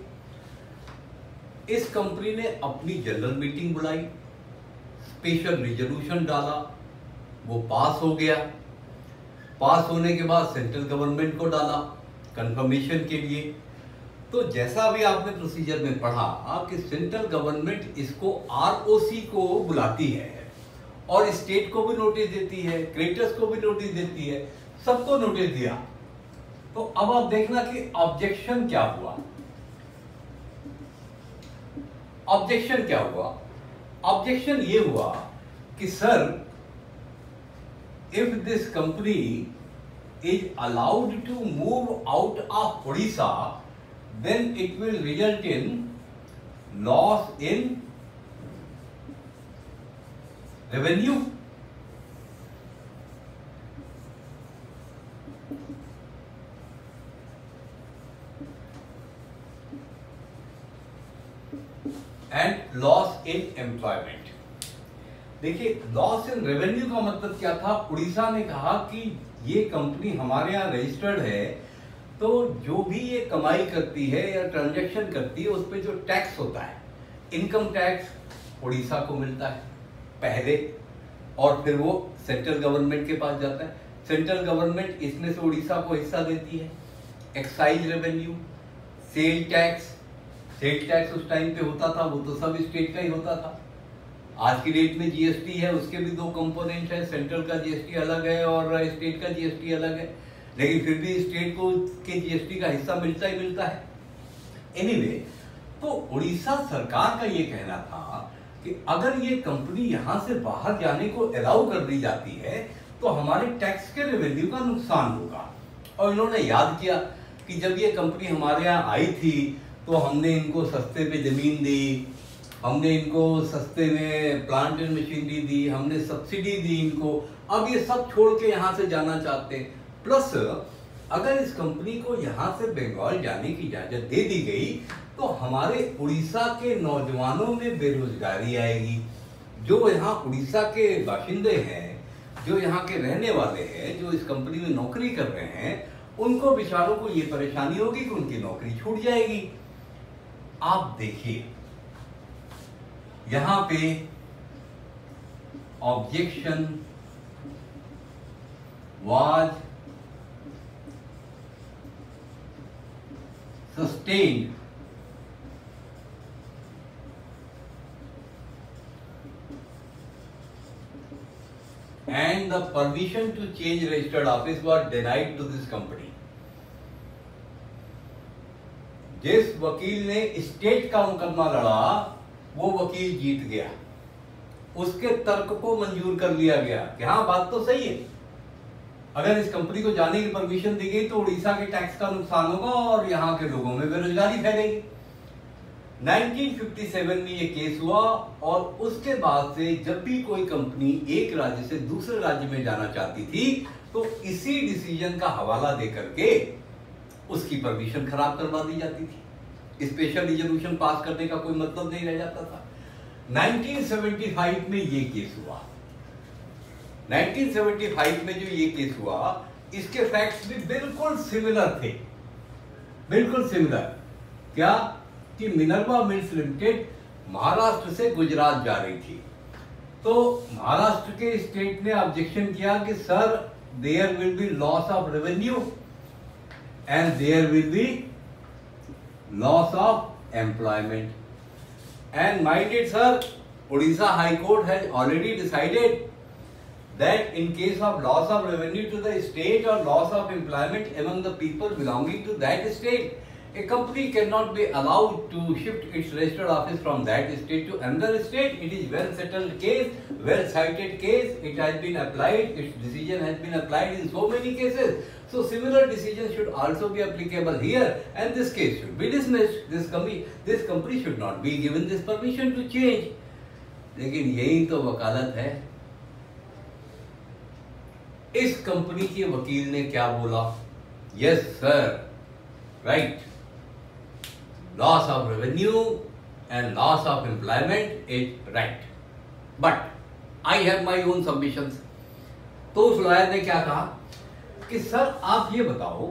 इस कंपनी ने अपनी जनरल मीटिंग बुलाई, स्पेशल रिजोल्यूशन डाला, वो पास हो गया। पास होने के बाद सेंट्रल गवर्नमेंट को डाला कंफर्मेशन के लिए। तो जैसा भी आपने प्रोसीजर में पढ़ा कि सेंट्रल गवर्नमेंट इसको आरओसी को बुलाती है और स्टेट को भी नोटिस देती है, क्रेडिटर्स को भी नोटिस देती है, सबको नोटिस दिया। तो अब आप देखना कि ऑब्जेक्शन क्या हुआ। ऑब्जेक्शन क्या हुआ? ऑब्जेक्शन ये हुआ कि sir, if this company is allowed to move out of Odisha, then it will result in loss in revenue. And loss in employment. देखिए, लॉस इन रेवेन्यू का मतलब क्या था? उड़ीसा ने कहा कि ये कंपनी हमारे यहाँ रजिस्टर्ड है, तो जो भी ये कमाई करती है या ट्रांजैक्शन करती है उस पर जो टैक्स होता है, इनकम टैक्स उड़ीसा को मिलता है पहले, और फिर वो सेंट्रल गवर्नमेंट के पास जाता है। सेंट्रल गवर्नमेंट इसमें से उड़ीसा को हिस्सा देती है। Excise revenue, sale tax. Sale tax उस टाइम पे होता था, वो तो सब स्टेट का ही होता था। आज की डेट में जीएसटी है, उसके भी दो कंपोनेंट है, सेंट्रल का जीएसटी अलग है और स्टेट का जीएसटी अलग है, लेकिन फिर भी स्टेट को के जीएसटी का हिस्सा मिलता ही मिलता है। एनीवे, तो उड़ीसा सरकार का ये कहना था कि अगर ये कंपनी यहाँ से बाहर जाने को अलाउ कर दी जाती है तो हमारे टैक्स के रेवेन्यू का नुकसान होगा। और इन्होंने याद किया कि जब ये कंपनी हमारे यहाँ आई थी तो हमने इनको सस्ते पे जमीन दी, हमने इनको सस्ते में प्लांट एंड मशीनरी दी, हमने सब्सिडी दी इनको। अब ये सब छोड़ के यहाँ से जाना चाहते हैं। प्लस अगर इस कंपनी को यहाँ से बंगाल जाने की इजाजत दे दी गई तो हमारे उड़ीसा के नौजवानों में बेरोजगारी आएगी। जो यहाँ उड़ीसा के बाशिंदे हैं, जो यहाँ के रहने वाले हैं, जो इस कंपनी में नौकरी कर रहे हैं, उनको बेचारों को ये परेशानी होगी कि उनकी नौकरी छूट जाएगी। आप देखिए, यहां पे objection was sustained and the permission to change registered office was denied to this company. जिस वकील ने स्टेट का मुकदमा लड़ा वो वकील जीत गया, उसके तर्क को मंजूर कर लिया गया कि हाँ, बात तो सही है। अगर इस कंपनी को जाने की परमिशन दी गई तो उड़ीसा के टैक्स का नुकसान होगा और यहाँ के लोगों में बेरोजगारी फैलेगी। 1957 में ये केस हुआ और उसके बाद से जब भी कोई कंपनी एक राज्य से दूसरे राज्य में जाना चाहती थी तो इसी डिसीजन का हवाला दे करके उसकी परमिशन खराब करवा दी जाती थी। स्पेशल रिजोल्यूशन पास करने का कोई मतलब नहीं रह जाता था। 1975 में ये केस हुआ। 1975 में जो ये केस हुआ, इसके फैक्ट्स भी बिल्कुल सिमिलर थे, बिल्कुल सिमिलर। क्या कि मिनर्वा मिल्स लिमिटेड महाराष्ट्र से गुजरात जा रही थी, तो महाराष्ट्र के स्टेट ने ऑब्जेक्शन किया कि sir, there will be loss of revenue and there will be loss of employment. And mind it, sir, Odisha High Court has already decided that in case of loss of revenue to the state or loss of employment among the people belonging to that state, a company cannot be allowed to shift its registered office from that state to another state. It is well settled case, well cited case. It has been applied. Its decision has been applied in so many cases. So similar decisions should also be applicable here, and this case should be dismissed. This company should not be given this permission to change. लेकिन यही तो वकालत है। इस company के वकील ने क्या बोला? Yes sir, right. Loss of revenue and loss of employment is right, but I have my own submissions. तो उस लॉयर ने क्या कहा कि सर, आप ये बताओ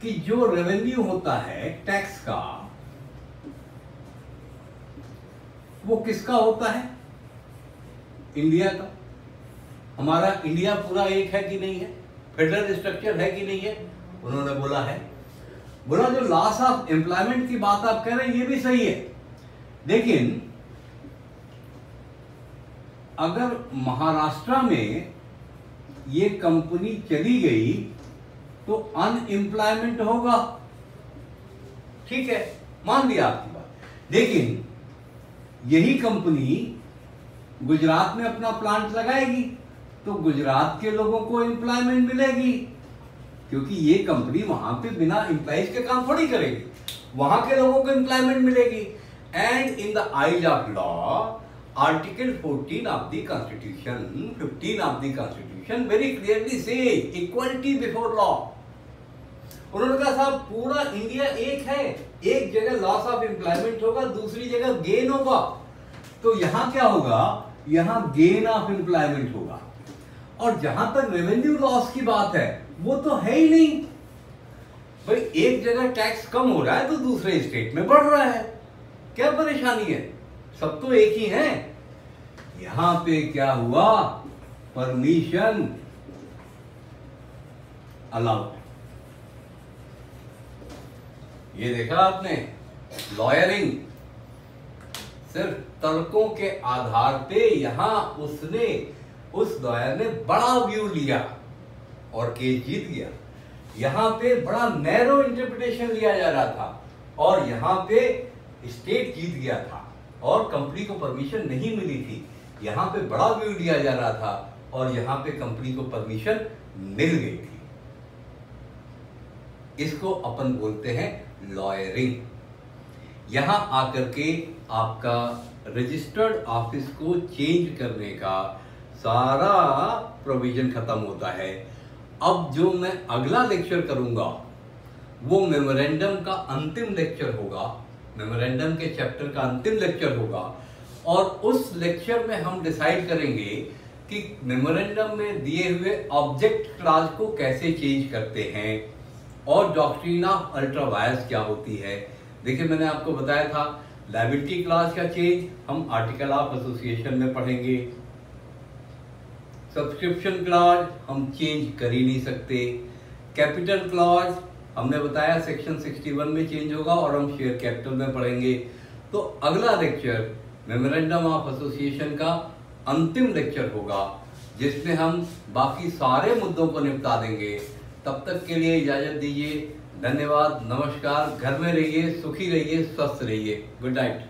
कि जो रेवेन्यू होता है टैक्स का, वो किसका होता है? इंडिया का। हमारा इंडिया पूरा एक है कि नहीं है? फेडरल स्ट्रक्चर है कि नहीं है? उन्होंने बोला है। बोला जो लॉस ऑफ एम्प्लॉयमेंट की बात आप कह रहे हैं ये भी सही है, लेकिन अगर महाराष्ट्र में ये कंपनी चली गई तो अनएम्प्लॉयमेंट होगा। ठीक है, मान लिया आपकी बात, लेकिन यही कंपनी गुजरात में अपना प्लांट लगाएगी तो गुजरात के लोगों को एम्प्लॉयमेंट मिलेगी, क्योंकि ये कंपनी वहां पे बिना एम्प्लॉइज के काम थोड़ी करेगी, वहां के लोगों को एम्प्लॉयमेंट मिलेगी। And in the eyes of law, article 14 of the constitution, 15 of the constitution very clearly से इक्वलिटी बिफोर लॉ। उन्होंने कहा साहब पूरा इंडिया एक है, एक जगह लॉस ऑफ एम्प्लॉयमेंट होगा, दूसरी जगह गेन होगा, तो यहां क्या होगा? यहां गेन ऑफ एम्प्लॉयमेंट होगा। और जहां तक रेवेन्यू लॉस की बात है, वो तो है ही नहीं भाई। एक जगह टैक्स कम हो रहा है तो दूसरे स्टेट में बढ़ रहा है, क्या परेशानी है? सब तो एक ही है। यहां पे क्या हुआ? Permission allowed. ये देखा आपने, लॉयरिंग, सिर्फ तर्कों के आधार पे यहां उस लॉयर ने बड़ा व्यू लिया और केस जीत गया। यहां पे बड़ा नैरो इंटरप्रिटेशन लिया जा रहा था और यहां पे स्टेट जीत गया था और कंपनी को परमिशन नहीं मिली थी। यहां पे बड़ा व्यू लिया जा रहा था और यहां पे कंपनी को परमिशन मिल गई थी। इसको अपन बोलते हैं लॉयरिंग। यहां आकर के आपका रजिस्टर्ड ऑफिस को चेंज करने का सारा प्रोविजन खत्म होता है। अब जो मैं अगला लेक्चर करूंगा वो मेमोरेंडम का अंतिम लेक्चर होगा, मेमोरेंडम के चैप्टर का अंतिम लेक्चर होगा और उस लेक्चर में हम डिसाइड करेंगे कि मेमोरेंडम में दिए हुए ऑब्जेक्ट क्लॉज को कैसे चेंज करते हैं और डॉक्ट्रिन ऑफ अल्ट्रा वायर्स क्या होती है। देखिए मैंने आपको बताया था लायबिलिटी क्लॉज का चेंज हम आर्टिकल ऑफ एसोसिएशन में पढ़ेंगे। सब्सक्रिप्शन क्लॉज हम चेंज कर ही नहीं सकते। कैपिटल क्लॉज हमने बताया सेक्शन 61 में चेंज होगा और हम शेयर कैपिटल में पढ़ेंगे। तो अगला लेक्चर मेमोरेंडम ऑफ एसोसिएशन का अंतिम लेक्चर होगा जिसमें हम बाकी सारे मुद्दों को निपटा देंगे। तब तक के लिए इजाजत दीजिए। धन्यवाद, नमस्कार। घर में रहिए, सुखी रहिए, स्वस्थ रहिए। Good night.